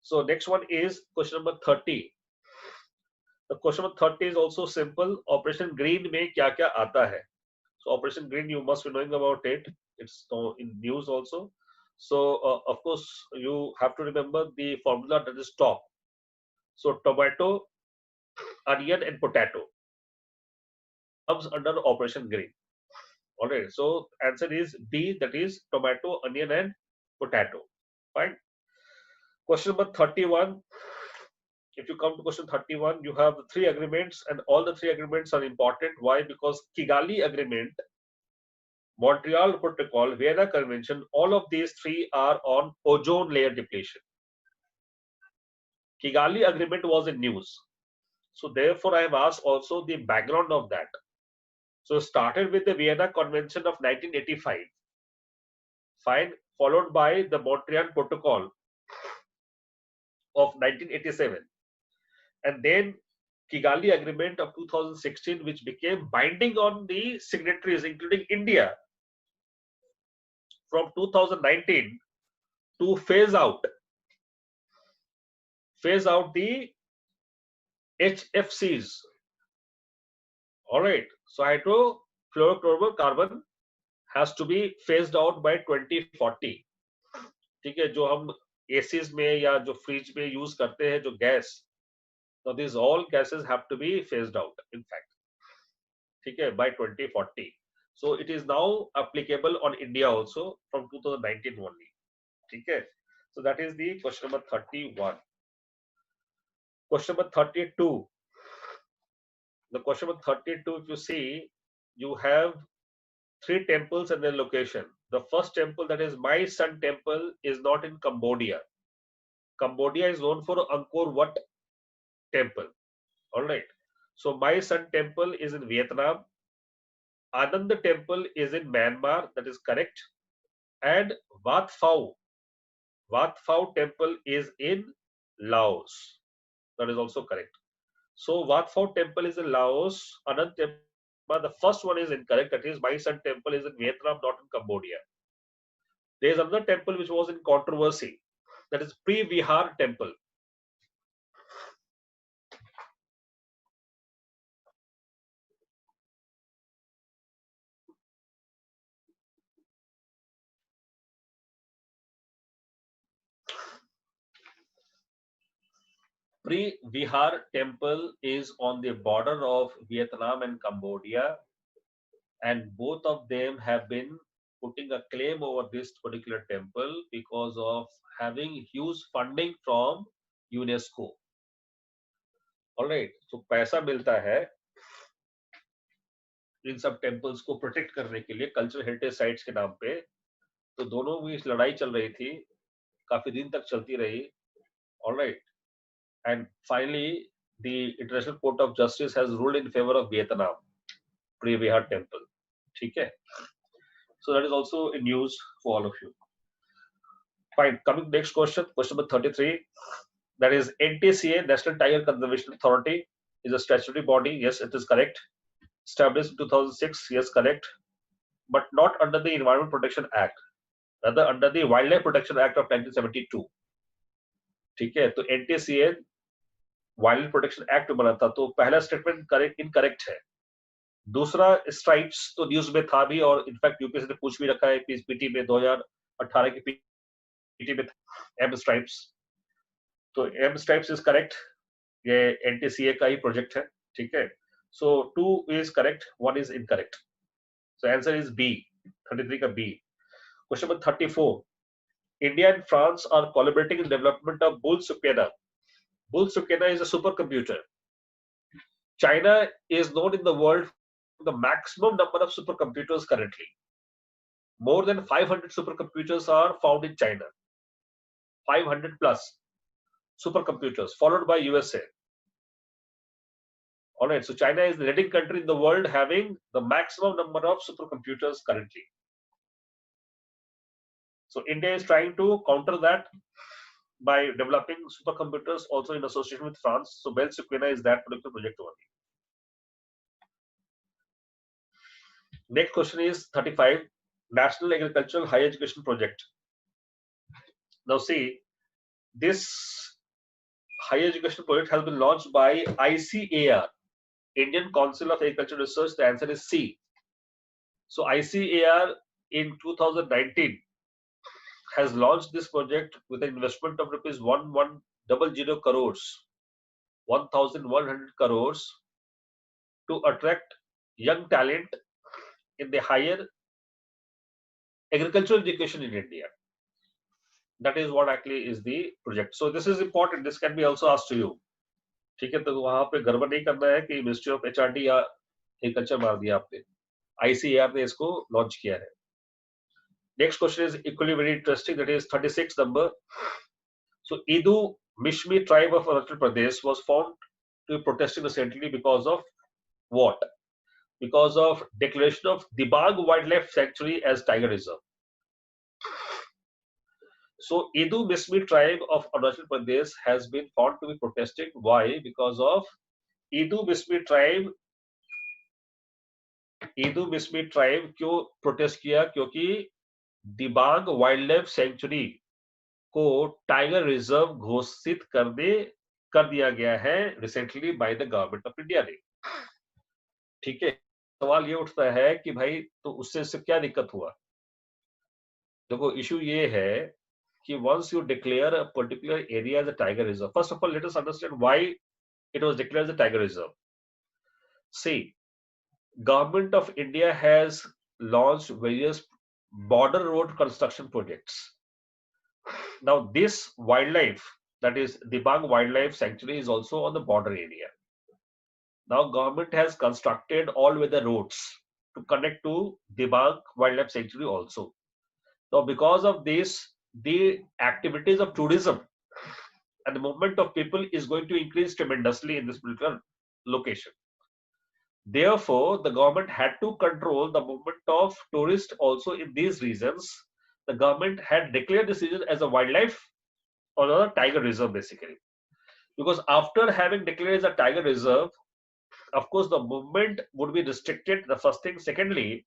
So next one is question number 30. The question number 30 is also simple. Operation Green में क्या क्या आता है? So Operation Green, you must be knowing about it. It's in news also. So of course, you have to remember the formula that is top. So tomato, onion, and potato comes under Operation Green. All right. So answer is B. That is tomato, onion, and potato. Fine. Question number 31. If you come to question 31, you have the 3 agreements, and all the 3 agreements are important. Why? Because Kigali Agreement, Montreal Protocol, Vienna Convention, all of these 3 are on ozone layer depletion. Kigali Agreement was in news. So therefore, I have asked also the background of that. So started with the Vienna Convention of 1985, fine, followed by the Montreal Protocol of 1987, and then Kigali Agreement of 2016, which became binding on the signatories, including India, from 2019 to phase out the HFCs. All right. So hydrofluorocarbon has to be phased out by 2040. ठीक है, जो हम ACs में या जो fridge में use करते हैं जो gas, so these all gases have to be phased out, in fact, ठीक है, by 2040. So it is now applicable on India also from 2019 only. ठीक है. So that is the question number 31. Question number 32. The question number 32, if you see, you have 3 temples and their location. The first temple, that is My Sun Temple, is not in Cambodia. Cambodia is known for Angkor Wat Temple. All right. So My Sun Temple is in Vietnam. Anand Temple is in Myanmar. That is correct. And Wat Phao Temple is in Laos. That is also correct. So Wat Phao Temple is in Laos. Anand Temple, the first one is incorrect. That is My Sun Temple is in Vietnam, not in Cambodia. There is another temple which was in controversy. That is Pre-Vihar Temple. Pre-Vihar Temple is on the border of Vietnam and Cambodia, and both of them have been putting a claim over this particular temple because of having huge funding from UNESCO. All right, so पैसा मिलता है इन सब temples को protect करने के लिए cultural heritage sites के नाम पे, तो दोनों में इस लड़ाई चल रही थी, काफी दिन तक चलती रही. All right, and finally the International Court of Justice has ruled in favor of Vietnam Pre-Vihar Temple. ठीक है. So that is also in news for all of you. Fine. Coming next question, question number 33. That is NTCA, National Tiger Conservation Authority, is a statutory body. Yes, it is correct. Established in 2006. Yes, correct. But not under the Environment Protection Act, rather under the Wildlife Protection Act of 1972. ठीक है. तो NTCA wild protection act बना था, तो पहला statement correct incorrect है. दूसरा stripes तो न्यूज में था भी, और इनफैक्ट यूपीएससी ने पूछ भी रखा है पीटी में 2018 की पीटी में एम स्ट्राइप्स. तो एम स्ट्राइप्स इज करेक्ट, ये एनटीसीए का ही प्रोजेक्ट है. ठीक है. So 2 is correct, 1 is incorrect. So answer is B, 33 का B. Question number 34. India and France are collaborating in development of bull Sukhena. Bull Sukhena is a supercomputer. China is known in the world for the maximum number of supercomputers currently. More than 500 supercomputers are found in China. 500 plus supercomputers, followed by USA. All right, so China is the leading country in the world having the maximum number of supercomputers currently. So India is trying to counter that by developing supercomputers also in association with France. So Bull Sukhena is that particular project only. Next question is 35. National Agricultural Higher Education Project. Now see, this higher education project has been launched by ICAR, Indian Council of Agricultural Research. The answer is C. So ICAR in 2019 has launched this project with an investment of rupees 1100 crores, 1100 crores, to attract young talent in the higher agricultural education in India. That is what actually is the project. So this is important. This can be also asked to you. ठीक है, तो वहां पे गड़बड़ नहीं करना है कि मिनिस्ट्री ऑफ एचआरडी या एग्रीकल्चर मार दिया आपने. आईसीएआर ने इसको लॉन्च किया है. Next question is equally very interesting. That is 36 number. So Mishmi tribe of Arunachal Pradesh was found to be protesting recently because of what? Because of declaration of Dibang Wildlife Sanctuary as tiger reserve. So Idu Mishmi tribe of Arunachal Pradesh has been found to be protesting. Why? Because of Idu Mishmi tribe क्यों protest किया? क्योंकि Dibang wild life sanctuary को tiger reserve घोषित कर दिया गया है recently by the government of India ने. ठीक है, सवाल ये उठता है कि भाई तो उससे क्या दिक्कत हुआ? देखो इशू ये है कि once you declare a particular area as a tiger reserve, first of all let us understand why it was declared as a tiger reserve. See, Government of India has launched various border road construction projects. Now this wildlife, that is Dibang Wildlife Sanctuary, is also on the border area. Now government has constructed all weather roads to connect to Dibang Wildlife Sanctuary also. Now because of this, the activities of tourism and the movement of people is going to increase tremendously in this particular location. Therefore, the government had to control the movement of tourists also in these regions. The government had declared this region as a wildlife or a tiger reserve basically. Because after having declared as a tiger reserve, of course, the movement would be restricted, the first thing. Secondly,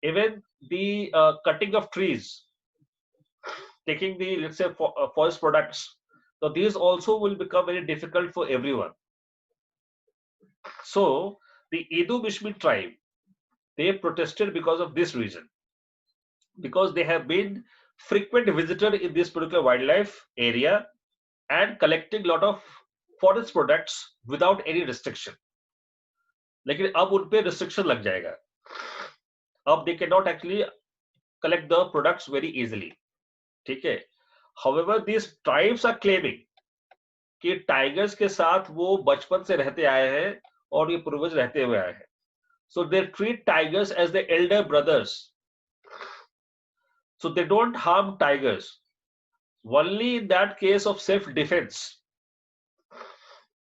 even the cutting of trees, taking the, let's say, forest products, so these also will become very difficult for everyone. So, the Idu Mishmi tribe, they protested because of this reason, because they have been frequent visitor in this particular wildlife area and collecting lot of forest products without any restriction. लेकिन अब उन पे restriction लग जाएगा. अब they cannot actually collect the products very easily. ठीक है. However, these tribes are claiming कि टाइगर्स के साथ वो बचपन से रहते आए हैं और ये पूर्वज रहते हुए आए हैं. So they treat tigers as the elder brothers. So they don't harm tigers. Only in that case of self-defense,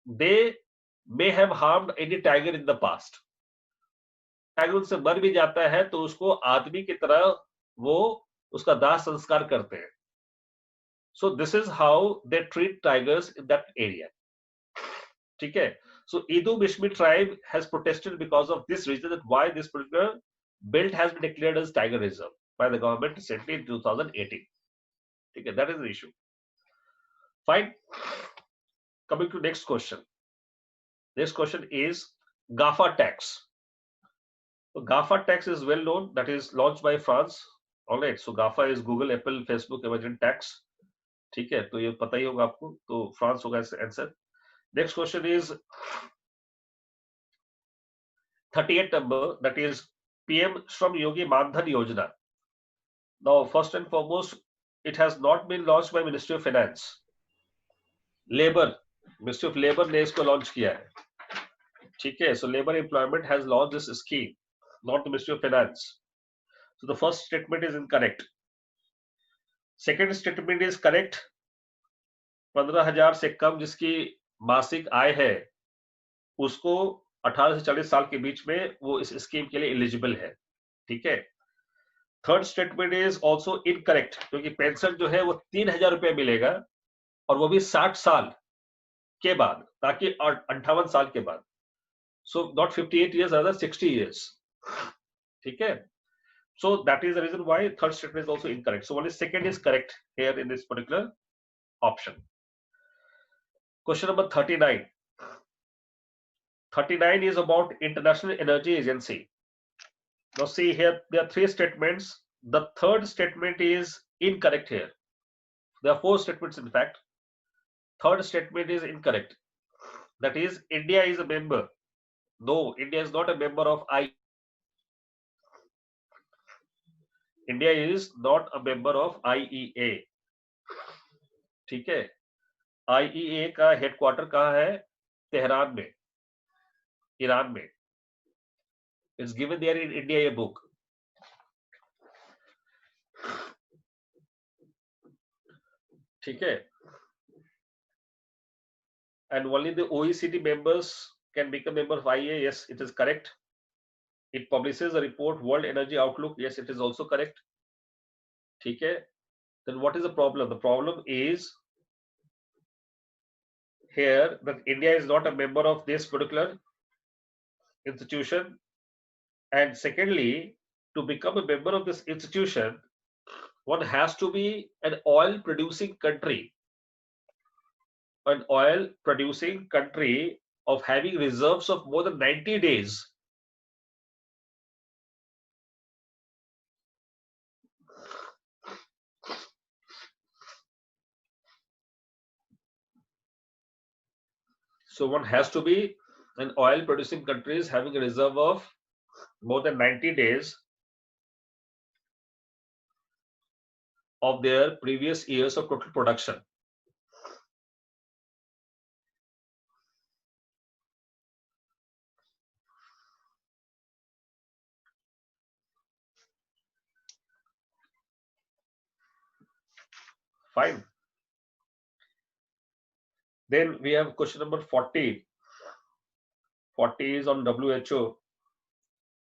they may have harmed any tiger in the past. Tiger उनसे मर भी जाता है तो उसको आदमी की तरह वो उसका दाह संस्कार करते हैं. So this is how they treat tigers in that area. ठीक है. So Idu Mishmi tribe has protested because of this reason, that why this particular belt has been declared as tiger reserve by the government recently in 2018. Okay, that is the issue. Fine. Coming to next question. Next question is GAFA tax. So GAFA tax is well known, that is launched by France. All right. So GAFA is Google, Apple, Facebook, Amazon tax. ठीक है, तो ये पता ही होगा आपको. तो France होगा answer. Next question is 38 number, that is PM Shram Yogi Mandhan Yojana. Now, first and foremost, it has not been launched by Ministry of Finance. Ministry of Labor ने इसको launch किया है. ठीक है. So Labor Employment has launched this scheme, not the Ministry of Finance. So the first statement is incorrect. Second statement is correct. 15,000 से कम जिसकी मासिक आय है उसको 18 से 40 साल के बीच में वो इस स्कीम के लिए एलिजिबल है. ठीक है. Third statement is also incorrect, क्योंकि पेंशन जो है वो 3,000 रुपया मिलेगा और वो भी 60 साल के बाद, ताकि 58 साल के बाद. So not 58 years, rather 60 years. ठीक है. So that is the reason why third statement is also incorrect. So only second is correct here in this particular option. Question number 39. 39 is about International Energy Agency. Now see here, there are three statements. The third statement is incorrect here. There are four statements in fact. Third statement is incorrect. That is, India is a member. No, India is not a member of I. India is not a member of IEA. ठीक है. IEA का headquarter कहाँ है? Tehran में, Iran में. It's given there in India a book. ठीक है. and only the OECD members can become member of IEA. Yes, it is correct. It publishes a report, World Energy Outlook. Yes, it is also correct. Okay. Then what is the problem? The problem is here that India is not a member of this particular institution. And secondly, to become a member of this institution, one has to be an oil producing country. An oil producing country of having reserves of more than 90 days. So one has to be an oil producing countries having a reserve of more than 90 days of their previous years of total production. Fine. Then we have question number 40. 40 is on WHO.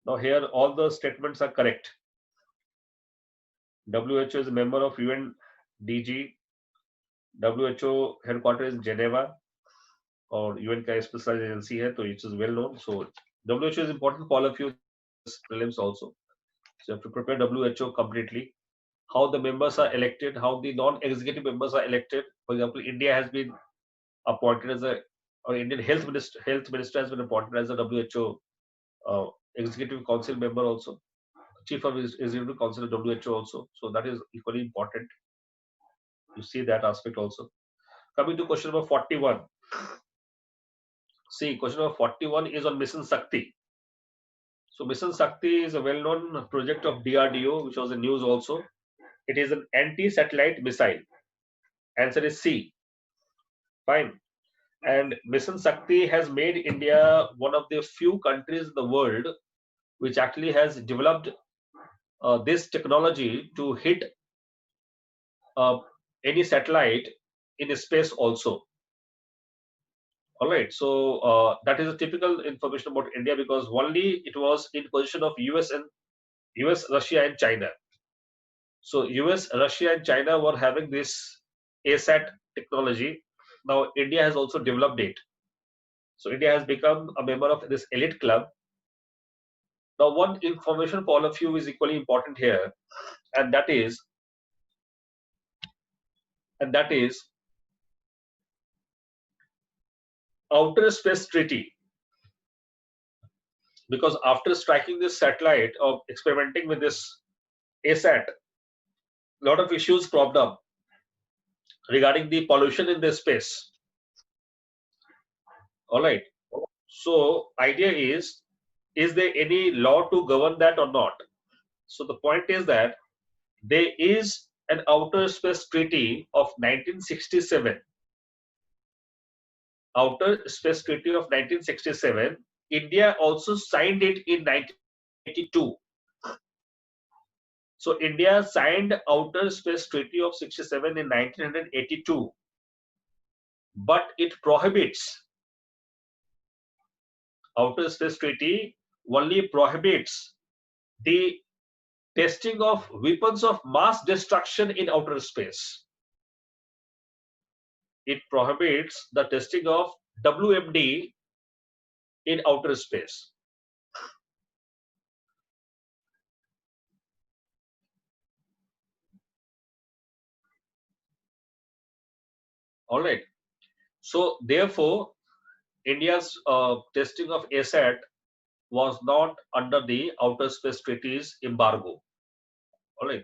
Now here all the statements are correct. WHO is a member of UNDG. WHO headquarters is Geneva और UN का specialized agency है, तो it is well known. So WHO is important for all of you prelims also. So you have to prepare WHO completely. How the members are elected, how the non-executive members are elected. For example, India has been appointed as a, or Indian health minister has been appointed as a WHO executive council member also. Chief of executive council of WHO also. So that is equally important. You see that aspect also. Coming to question number 41. See, question number 41 is on Mission Shakti. So Mission Shakti is a well-known project of DRDO, which was in news also. It is an anti-satellite missile. Answer is C. Fine. And Mission Shakti has made India one of the few countries in the world which actually has developed this technology to hit any satellite in space also. All right. So that is a typical information about India because only it was in position of US, Russia, and China. So US, Russia, and China were having this ASAT technology. Now India has also developed it. So India has become a member of this elite club. Now one information for all of you is equally important here, and that is Outer Space Treaty. Because after striking this satellite or experimenting with this ASAT, a lot of issues cropped up regarding the pollution in the space. All right. So idea is there any law to govern that or not? So the point is that there is an Outer Space Treaty of 1967. Outer Space Treaty of 1967. India also signed it in 1982. So India signed Outer Space Treaty of 67 in 1982, but it prohibits, Outer Space Treaty only prohibits the testing of weapons of mass destruction in outer space. It prohibits the testing of WMD in outer space. All right. So therefore, India's testing of ASAT was not under the Outer Space Treaty's embargo. All right.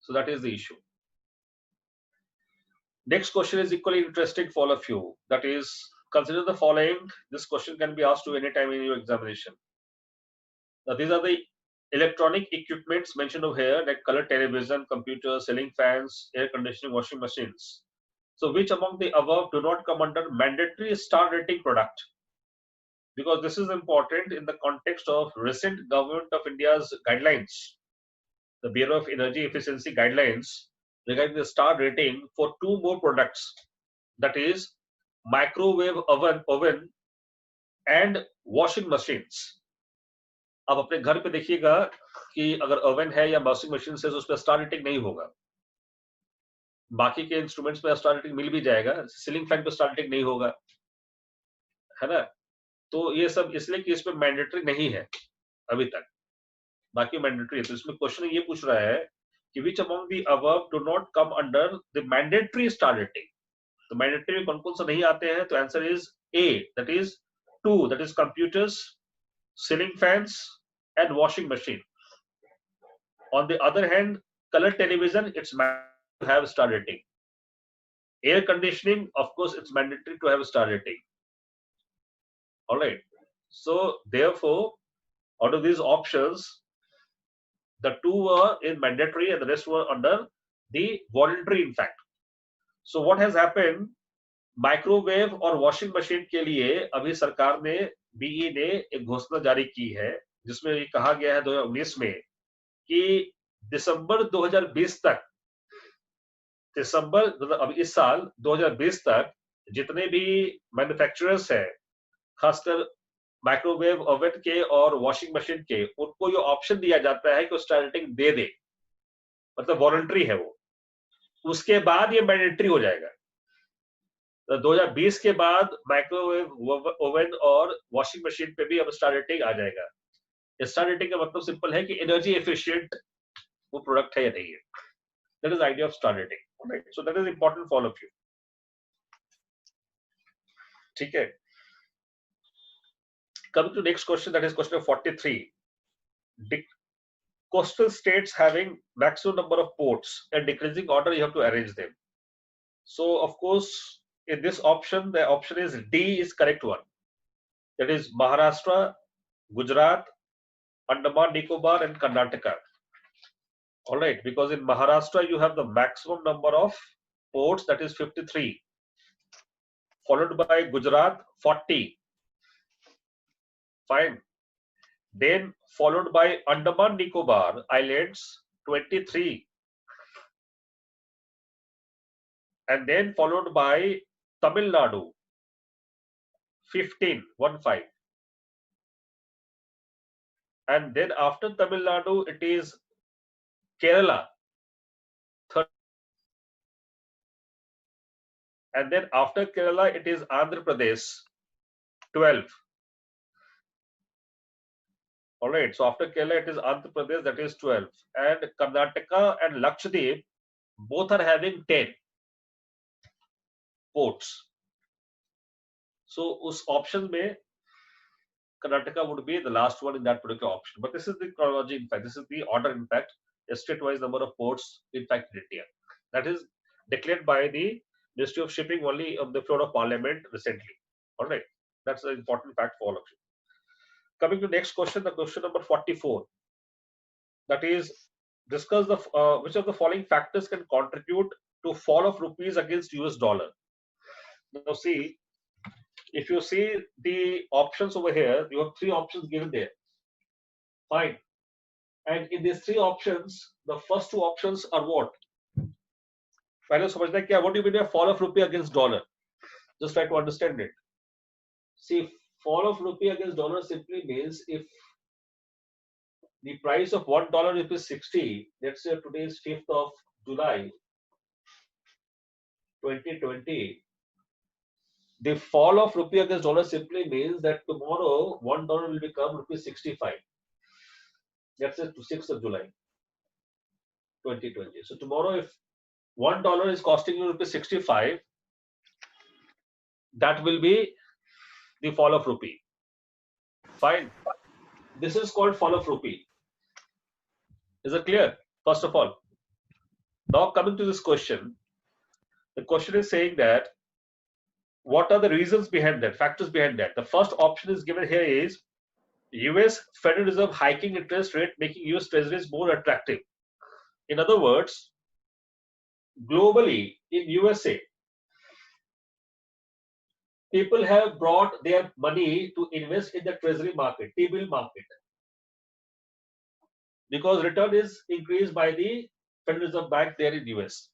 So that is the issue. Next question is equally interesting for all of you. That is, consider the following. This question can be asked to any time in your examination. Now, these are the electronic equipments mentioned over here, like color television, computers, ceiling fans, air conditioning, washing machines. So which among the above do not come under mandatory star rating product? Because this is important in the context of recent Government of India's guidelines, the Bureau of Energy Efficiency guidelines regarding the star rating for two more products. That is microwave oven and washing machines. अब अपने घर पे देखिएगा कि अगर oven है या washing machine है तो उस पर स्टार रेटिंग नहीं होगा। बाकी के इंस्ट्रूमेंट्स पे स्टार रेटिंग मिल भी जाएगा, सीलिंग फैन पे स्टार रेटिंग नहीं होगा, है ना। तो ये सब इसलिए कि इसमें मैंडेटरी नहीं है अभी तक, बाकी मैंडेटरी है। तो इसमें क्वेश्चन ये पूछ रहा है कि which among the above do not come under the mandatory star rating. तो मैंडेटरी में कौन कौन सा नहीं आते हैं? तो answer is a, that is 2, that is computers, ceiling fans and washing machine. On the other hand, color television, it's mandatory to have star rating. Air conditioning, of course, it's mandatory to have star rating. All right. So therefore, out of these options, the 2 were in mandatory and the rest were under the voluntary, in fact. So what has happened? Microwave और washing machine के लिए अभी सरकार ने, be ने एक घोषणा जारी की है जिसमें ये कहा गया है 2019 में कि दिसंबर 2020 तक, अब इस साल 2020 तक जितने भी मैन्युफैक्चरर्स हैं, खासकर माइक्रोवेव ओवन के और वॉशिंग मशीन के, उनको ये ऑप्शन दिया जाता है कि स्टार रेटिंग दे दे, मतलब वॉलंटरी है वो। उसके बाद ये मैंडेटरी हो जाएगा। तो 2020 के बाद माइक्रोवेव ओवन और वॉशिंग मशीन पे भी अब स्टार रेटिंग आ जाएगा। स्टार रेटिंग का मतलब सिंपल है कि एनर्जी एफिशिएंट वो प्रोडक्ट है या नहीं है। That is idea of star rating, right? So that is important for all of you, ठीक है। Coming to next question, that is question 43. Coastal states having maximum number of ports and decreasing order, you have to arrange them. So of course, in this option, the option is D is correct one. That is Maharashtra, Gujarat, Andaman Nicobar and Karnataka. All right, because in Maharashtra you have the maximum number of ports, that is 53, followed by Gujarat 40. Fine. Then followed by Andaman Nicobar Islands 23, and then followed by Tamil Nadu 15, 15. And then after Tamil Nadu it is Kerala 30. And then after Kerala it is Andhra Pradesh 12. All right, so after Kerala it is Andhra Pradesh, that is 12, and Karnataka and Lakshadweep both are having 10 ports. So us option mein Karnataka would be the last one in that particular option. But this is the chronology, in fact, this is the order, in fact, a state-wise number of ports, in fact, in India. That is declared by the Ministry of Shipping only on the floor of Parliament recently. All right, that's an important fact for all of you. Coming to next question, the question number 44. That is, discuss the which of the following factors can contribute to fall of rupees against US dollar. Now see, if you see the options over here, you have 3 options given there. Fine. And in these 3 options, the first 2 options are what? पहले समझना क्या, what do you mean by fall of rupee against dollar? Just try to understand it. See, fall of rupee against dollar simply means if the price of $1 is 60, let's say today is 5th of July 2020, the fall of rupee against dollar simply means that tomorrow $1 will become rupees 65. Let's say to 6th of July 2020. So tomorrow if $1 is costing you rupees 65, that will be the fall of rupee. Fine. This is called fall of rupee. Is it clear? First of all. Now coming to this question, the question is saying that what are the reasons behind that, factors behind that? The first option is given here is US Federal Reserve hiking interest rate, making US treasuries more attractive. In other words, globally in USA, people have brought their money to invest in the treasury market, T-bill market, because return is increased by the Federal Reserve Bank there in US.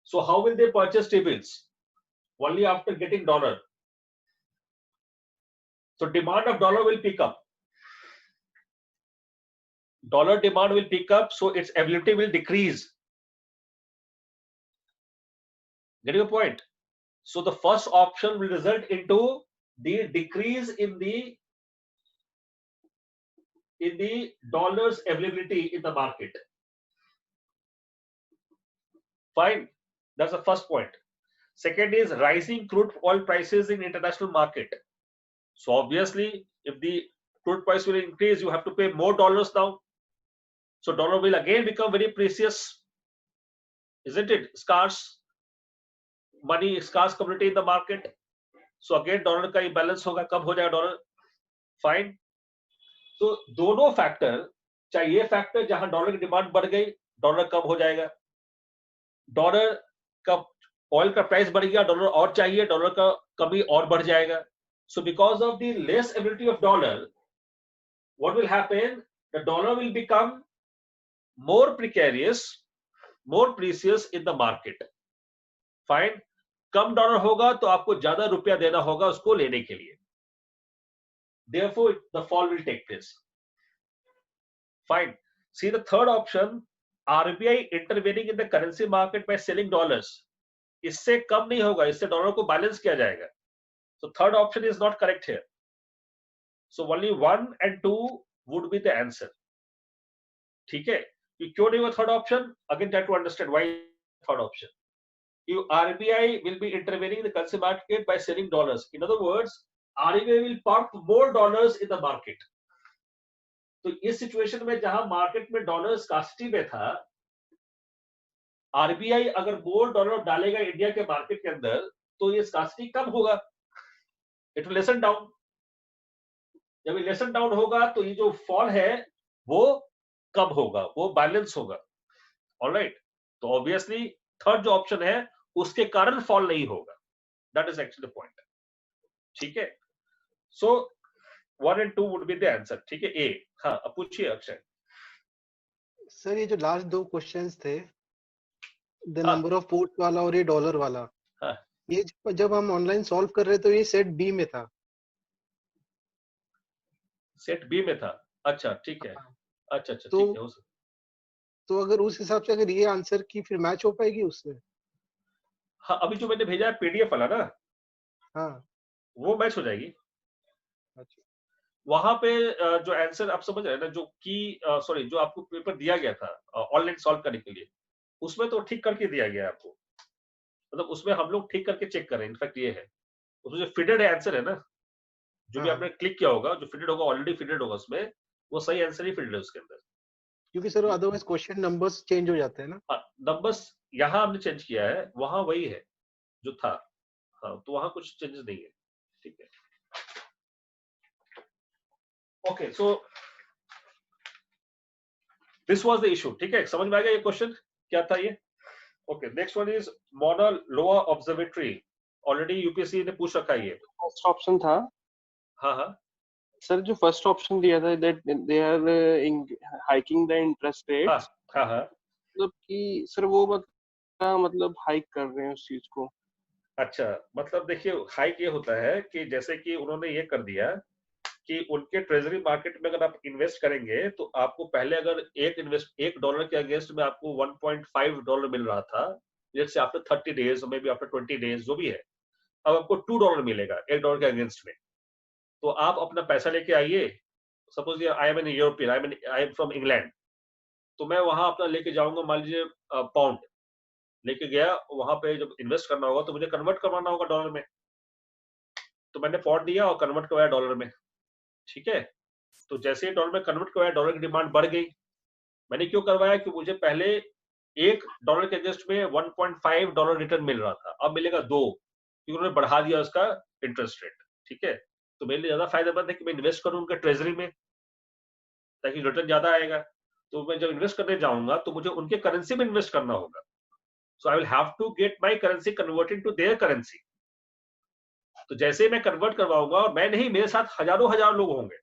So how will they purchase T-bills? only after getting dollar. So demand of dollar will pick up. Dollar demand will pick up, so its availability will decrease. Get your point? So the first option will result into the decrease in the dollar's availability in the market. Fine. That's the first point. Second is rising crude oil prices in international market. So obviously, if the crude price will increase, you have to pay more dollars now. So dollar will again become very precious, isn't it? Scarce money, scarce commodity in the market. So again, dollar का imbalance होगा, कम हो जाएगा dollar. Fine. तो दोनों factor, चाहे ये factor जहां dollar की डिमांड बढ़ गई, डॉलर कम हो जाएगा. डॉलर का ऑयल का प्राइस बढ़ गया, डॉलर और चाहिए, डॉलर का कमी और बढ़ जाएगा. So because of the less availability of dollar, what will happen? The dollar will become more precarious, more precious in the market. Fine. Come dollar होगा तो आपको ज्यादा रुपया देना होगा उसको लेने के लिए. Therefore, the fall will take place. Fine. See the third option, RBI intervening in the currency market by selling dollars. इससे कम नहीं होगा, इससे डॉलर को बैलेंस किया जाएगा. So third option is not correct here. So only 1 and 2 would be the answer. ठीक है? You क्यों नहीं हुआ third option? Again try to understand why third option. You RBI will be intervening in the currency market by selling dollars. In other words, RBI will pump more dollars in the market. तो इस situation में जहां market में dollar scarcity में था, RBI अगर मोर dollar डालेगा India के मार्केट के अंदर, तो ये स्कार्सिटी कम होगा. It will lesson down. जब ये लेसन डाउन होगा तो ये जो फॉल है वो कम होगा, वो बैलेंस होगा. ऑलराइट. तो ऑब्वियसली थर्ड जो ऑप्शन है उसके कारण फॉल नहीं होगा. That is actually the point. ठीक है. सो 1 and 2 would be the answer. ठीक है. ए. हाँ, अब पूछिए अक्षय. सर ये जो लास्ट दो क्वेश्चंस थे, द हाँ. नंबर ऑफ पोर्ट वाला और ये डॉलर वाला, हाँ. ये जब हम ऑनलाइन सॉल्व कर रहे तो ये सेट बी में था. सेट बी में था. अच्छा, ठीक है. अच्छा, तो ठीक है. तो अगर उस हिसाब से अगर ये आंसर की फिर मैच हो पाएगी उससे? हाँ, अभी जो मैंने भेजा है पीडीएफ वाला ना, हाँ. वो मैच हो जाएगी. अच्छा. वहां पे जो आंसर आप समझ रहे हैं ना, जो की सॉरी जो आपको पेपर दिया गया था ऑनलाइन सॉल्व करने के लिए, उसमें तो ठीक करके दिया गया है आपको. मतलब उसमें हम लोग ठीक करके चेक कर रहे हैं. इनफैक्ट ये है उसमें जो फिटेड आंसर है ना, जो भी हाँ. आपने क्लिक किया होगा, जो फिटेड होगा, ऑलरेडी फिटेड होगा उसमें, वो सही आंसर ही फिटेड है उसके अंदर. क्योंकि sir otherwise question numbers change हो जाते हैं ना. नंबर्स यहाँ हमने चेंज किया है, वहां वही है जो था. हाँ, तो वहां कुछ चेंजेस नहीं है. ठीक है. Okay. So this was the issue. ठीक है. समझ में आ गया ये क्वेश्चन क्या था ये. ओके. नेक्स्ट वन इज मॉना लोआ ऑब्जर्वेटरी. ऑलरेडी यूपीएससी ने पूछ रखा है ये. फर्स्ट ऑप्शन था. हाँ हाँ सर जो फर्स्ट ऑप्शन दिया था that they are hiking the interest rate. हाँ हाँ हाँ. मतलब कि सर वो मतलब हाइक कर रहे हैं उस चीज को. अच्छा, मतलब देखिए हाइक ये होता है कि जैसे कि उन्होंने ये कर दिया कि उनके ट्रेजरी मार्केट में अगर आप इन्वेस्ट करेंगे तो आपको पहले अगर एक डॉलर के अगेंस्ट में आपको 1.5 डॉलर मिल रहा था, जैसे after 30 days may be after 20 days जो भी है, अब आपको 2 डॉलर मिलेगा एक डॉलर के अगेंस्ट में. तो आप अपना पैसा लेके आइए. Suppose I am in European, I am from England, तो मैं वहां अपना लेके जाऊंगा, मान लीजिए पाउंड लेके गया, वहां पे जब इन्वेस्ट करना होगा तो मुझे कन्वर्ट करवाना होगा डॉलर में. तो मैंने पाउंड दिया और कन्वर्ट करवाया डॉलर में. ठीक है. तो जैसे ही डॉलर में कन्वर्ट करवाया, डॉलर की डिमांड बढ़ गई. मैंने क्यों करवाया कि मुझे पहले एक डॉलर के अगेंस्ट में 1.5 डॉलर रिटर्न मिल रहा था, अब मिलेगा 2, क्योंकि उन्होंने बढ़ा दिया उसका इंटरेस्ट रेट. ठीक है. तो मेरे लिए ज्यादा फायदेमंद है कि मैं इन्वेस्ट करूं उनके ट्रेजरी में, ताकि रिटर्न ज्यादा आएगा. तो मैं जब इन्वेस्ट करने जाऊंगा तो मुझे उनके करेंसी में इन्वेस्ट करना होगा. So I will have to get my currency converted to their currency. तो जैसे ही मैं कन्वर्ट करवाऊंगा, और मैं नहीं, मेरे साथ हजारों हजार लोग होंगे,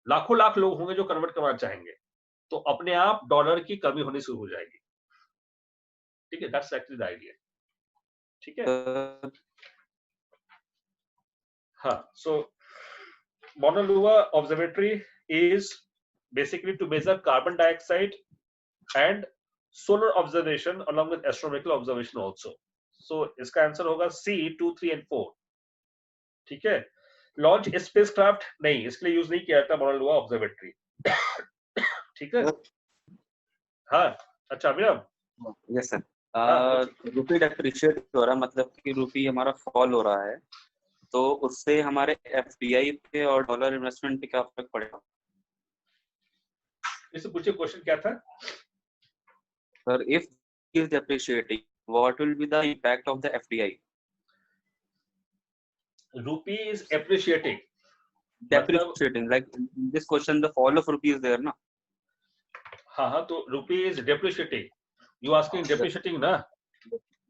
लाखों लाख लोग होंगे जो कन्वर्ट करवाना चाहेंगे, तो अपने आप डॉलर की कमी होनी शुरू हो जाएगी. ठीक है. That's actually the idea. ठीक है. हाँ, so Mauna Loa Observatory is basically to measure carbon dioxide and solar observation along with astronomical observation also. So इसका आंसर होगा C 2, 3 and 4. ठीक है. लॉन्च स्पेसक्राफ्ट नहीं, इसके लिए यूज नहीं किया था मॉना लोआ ऑब्जर्वेटरी. ठीक है. हाँ, अच्छा Abhinav. Yes sir. Rupee depreciate हो रहा, मतलब कि रुपी हमारा फॉल हो रहा है, तो उससे हमारे एफडीआई पे और डॉलर इन्वेस्टमेंट पे क्या फर्क पड़ेगा? इससे पूछिए क्वेश्चन क्या था sir, if is depreciating, what will be the impact of the FDI? Rupee is appreciating. Depreciating, like in this question, the fall of rupee is there, na? हाँ हाँ, तो rupee is depreciating. You asking depreciating ना?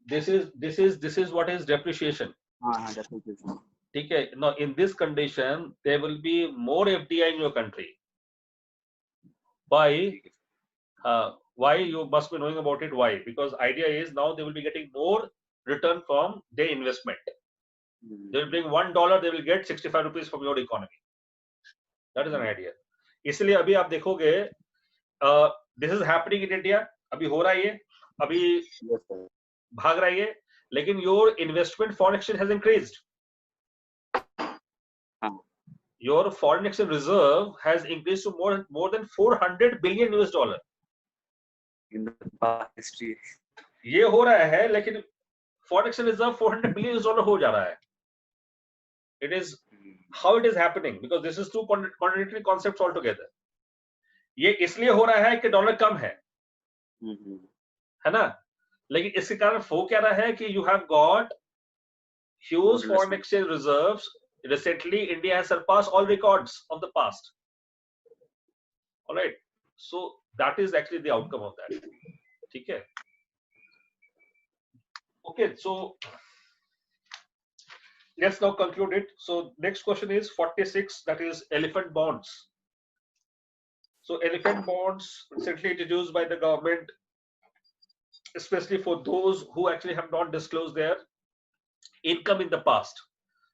This is what is depreciation. हाँ, depreciation. ठीक है. Now in this condition, there will be more FDI in your country. Why you must be knowing about it. Why? Because idea is now they will be getting more return from their investment. They will bring $1, they will get 65 rupees from your economy. That is an idea. इसलिए अभी आप देखोगे, this is happening in India. अभी हो रहा है ये, अभी भाग रहा है ये, लेकिन your investment foreign exchange has increased. Your foreign exchange reserve has increased to more than $400 billion US. In the past history. ये हो रहा है, लेकिन foreign exchange reserve $400 billion US हो जा रहा है. It is how it is happening, because this is two contradictory concepts altogether. ये इसलिए हो रहा है कि डॉलर कम है ना, लेकिन इसके कारण हो क्या रहा है कि you have got huge foreign exchange reserves. Recently, India has surpassed all records of the past. All right, so that is actually the outcome of that. ठीक है. Okay, so let's now conclude it. So next question is 46, that is elephant bonds. So elephant bonds recently introduced by the government, especially for those who actually have not disclosed their income in the past.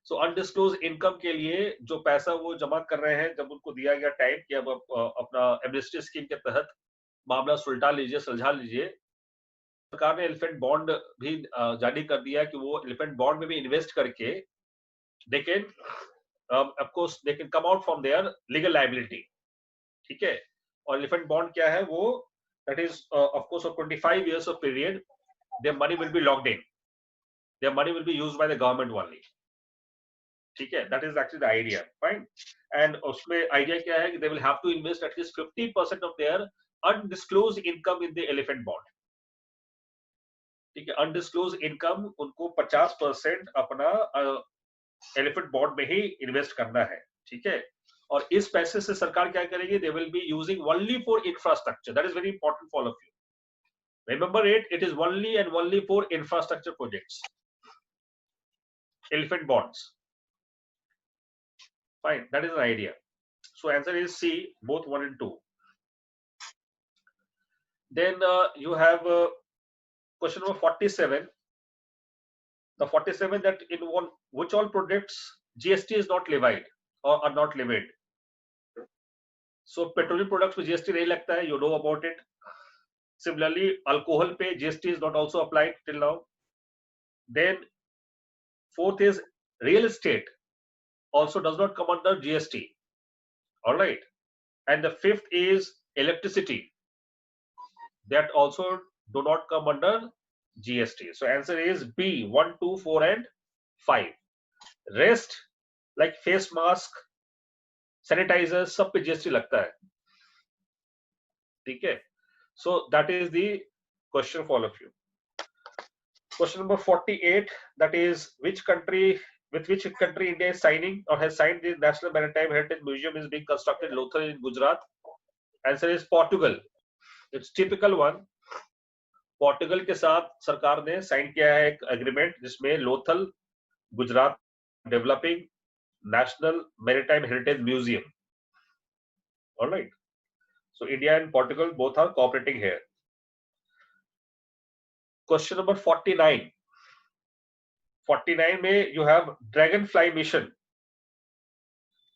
So undisclosed income के लिए जो पैसा वो जमा कर रहे हैं, जब उनको दिया गया टाइम कि अब अपना एमनेस्टी स्कीम के तहत मामला सुलझा लीजिए, सरकार ने एलिफेंट बॉन्ड भी जारी कर दिया कि वो एलिफेंट बॉन्ड में भी इन्वेस्ट करके they can of course they can come out from their legal liability. ठीक है. और एलिफेंट बॉन्ड क्या है वो, that is of course for 25 years of period their money will be locked in, their money will be used by the government only. ठीक है. That is actually the idea. Fine. And उसमें idea क्या है कि they will have to invest at least 50% of their undisclosed income in the elephant bond. ठीक है. undisclosed income उनको 50% अपना एलिफेंट बॉन्ड में ही इन्वेस्ट करना है. ठीक है. और इस पैसे से सरकार क्या करेगी, they will be using only for infrastructure. That is very important for all of you. Remember it is only and only for infrastructure projects. Elephant bonds. Fine, that is an idea. So answer is C, both 1 and 2. Then you have question number 47. The 47, that in one which all products GST is not levied or are not levied. So petroleum products पे GST नहीं लगता है, you know about it. Similarly, alcohol पे GST is not also applied till now. Then fourth is real estate also does not come under GST. All right. And the fifth is electricity, that also do not come under GST. So answer is B, 1, 2, 4 and 5. Rest like face mask, sanitizer, सब पे GST लगता है. ठीक है. So that is the question for all of you. Question number 48, that is with which country India is signing or has signed the National Maritime Heritage Museum is being constructed in Lothal in Gujarat. Answer is Portugal. It's typical one. Portugal के साथ सरकार ने sign किया है एक agreement जिसमें Lothal Gujarat developing national maritime heritage museum. Alright. So India and Portugal both are cooperating here. Question number 49. 49 में you have Dragonfly mission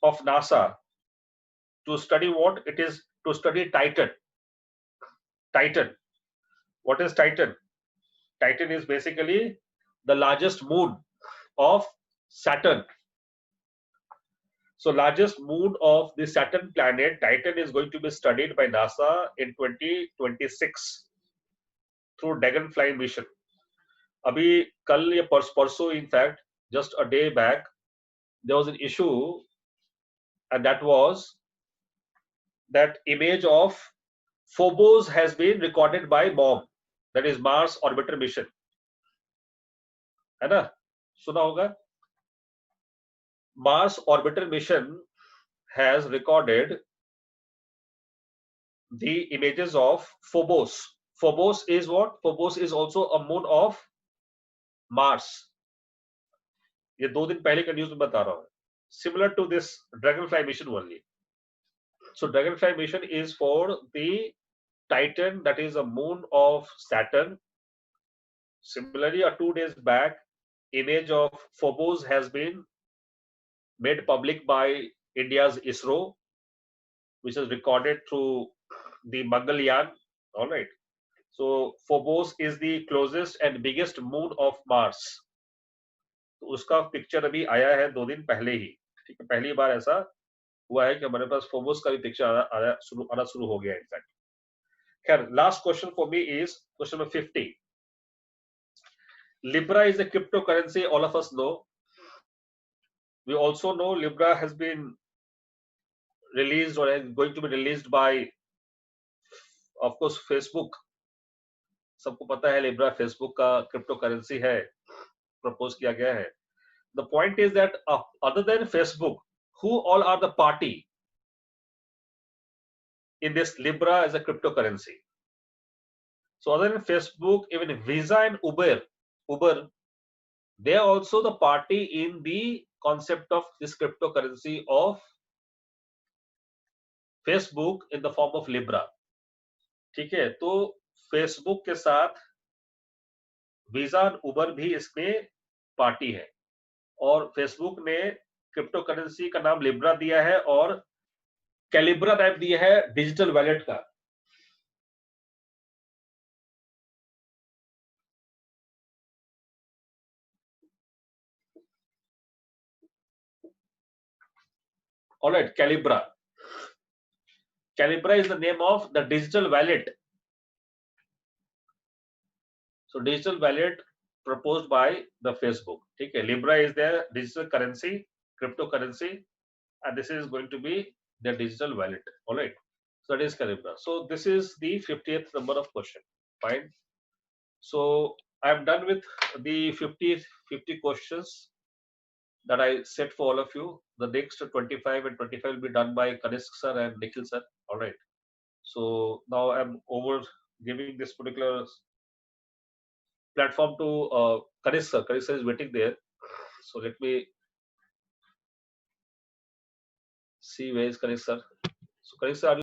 of NASA to study what? It is to study Titan. Titan. What is Titan? Titan is basically the largest moon of Saturn. So largest moon of the Saturn planet, Titan, is going to be studied by NASA in 2026 through Dragonfly mission. अभी कल या परसों, in fact, just a day back, there was an issue, and that was that image of Phobos has been recorded by MOM, that is Mars Orbiter Mission. है ना? सुना होगा? Mars Orbiter Mission has recorded the images of Phobos. Phobos is what? Phobos is also a moon of Mars. ये 2 दिन पहले का news में बता रहा हूं. Similar to this Dragonfly mission only. So Dragonfly mission is for the Titan, that is a moon of Saturn. Similarly, 2 days back, image of Phobos has been made public by India's ISRO, which is recorded through the Mangalyaan. All right. So Phobos is the closest and biggest moon of Mars. तो उसका picture अभी आया है 2 दिन पहले ही. ठीक है, पहली बार ऐसा हुआ है कि हमारे पास फोबोस का भी पिक्चर आना शुरू हो गया. इनफैक्ट खैर, last question for me is question number 50. Libra is a cryptocurrency, all of us know. We also know Libra has been released or is going to be released by, of course, Facebook. सबको पता है Libra Facebook का cryptocurrency है, propose किया गया है. The point is that other than Facebook, who all are the party in this Libra as a cryptocurrency? So other than Facebook, even Visa and Uber, they are also the party in the concept of this cryptocurrency of Facebook in the form of Libra. ठीक है, तो Facebook के साथ Visa और Uber भी इसमें party है, और फेसबुक ने क्रिप्टो करेंसी का नाम लिब्रा दिया है और कैलिब्रा नाम दिया है डिजिटल वॉलेट का. All right, Calibra. Calibra is the name of the digital wallet. So digital wallet proposed by the Facebook. ठीक है, Libra is their digital currency, cryptocurrency, and this is going to be their digital wallet. All right. So that is Calibra. So this is the 50th number of question. Fine. So I am done with the 50 questions that I set for all of you. The next 25 and 25 will be done by Kanishk sir and Nikhil sir. All right. So now I'm over giving this particular platform to Kanishk sir. Kanishk sir is waiting there. So let me see where is Kanishk sir. So Kanishk sir,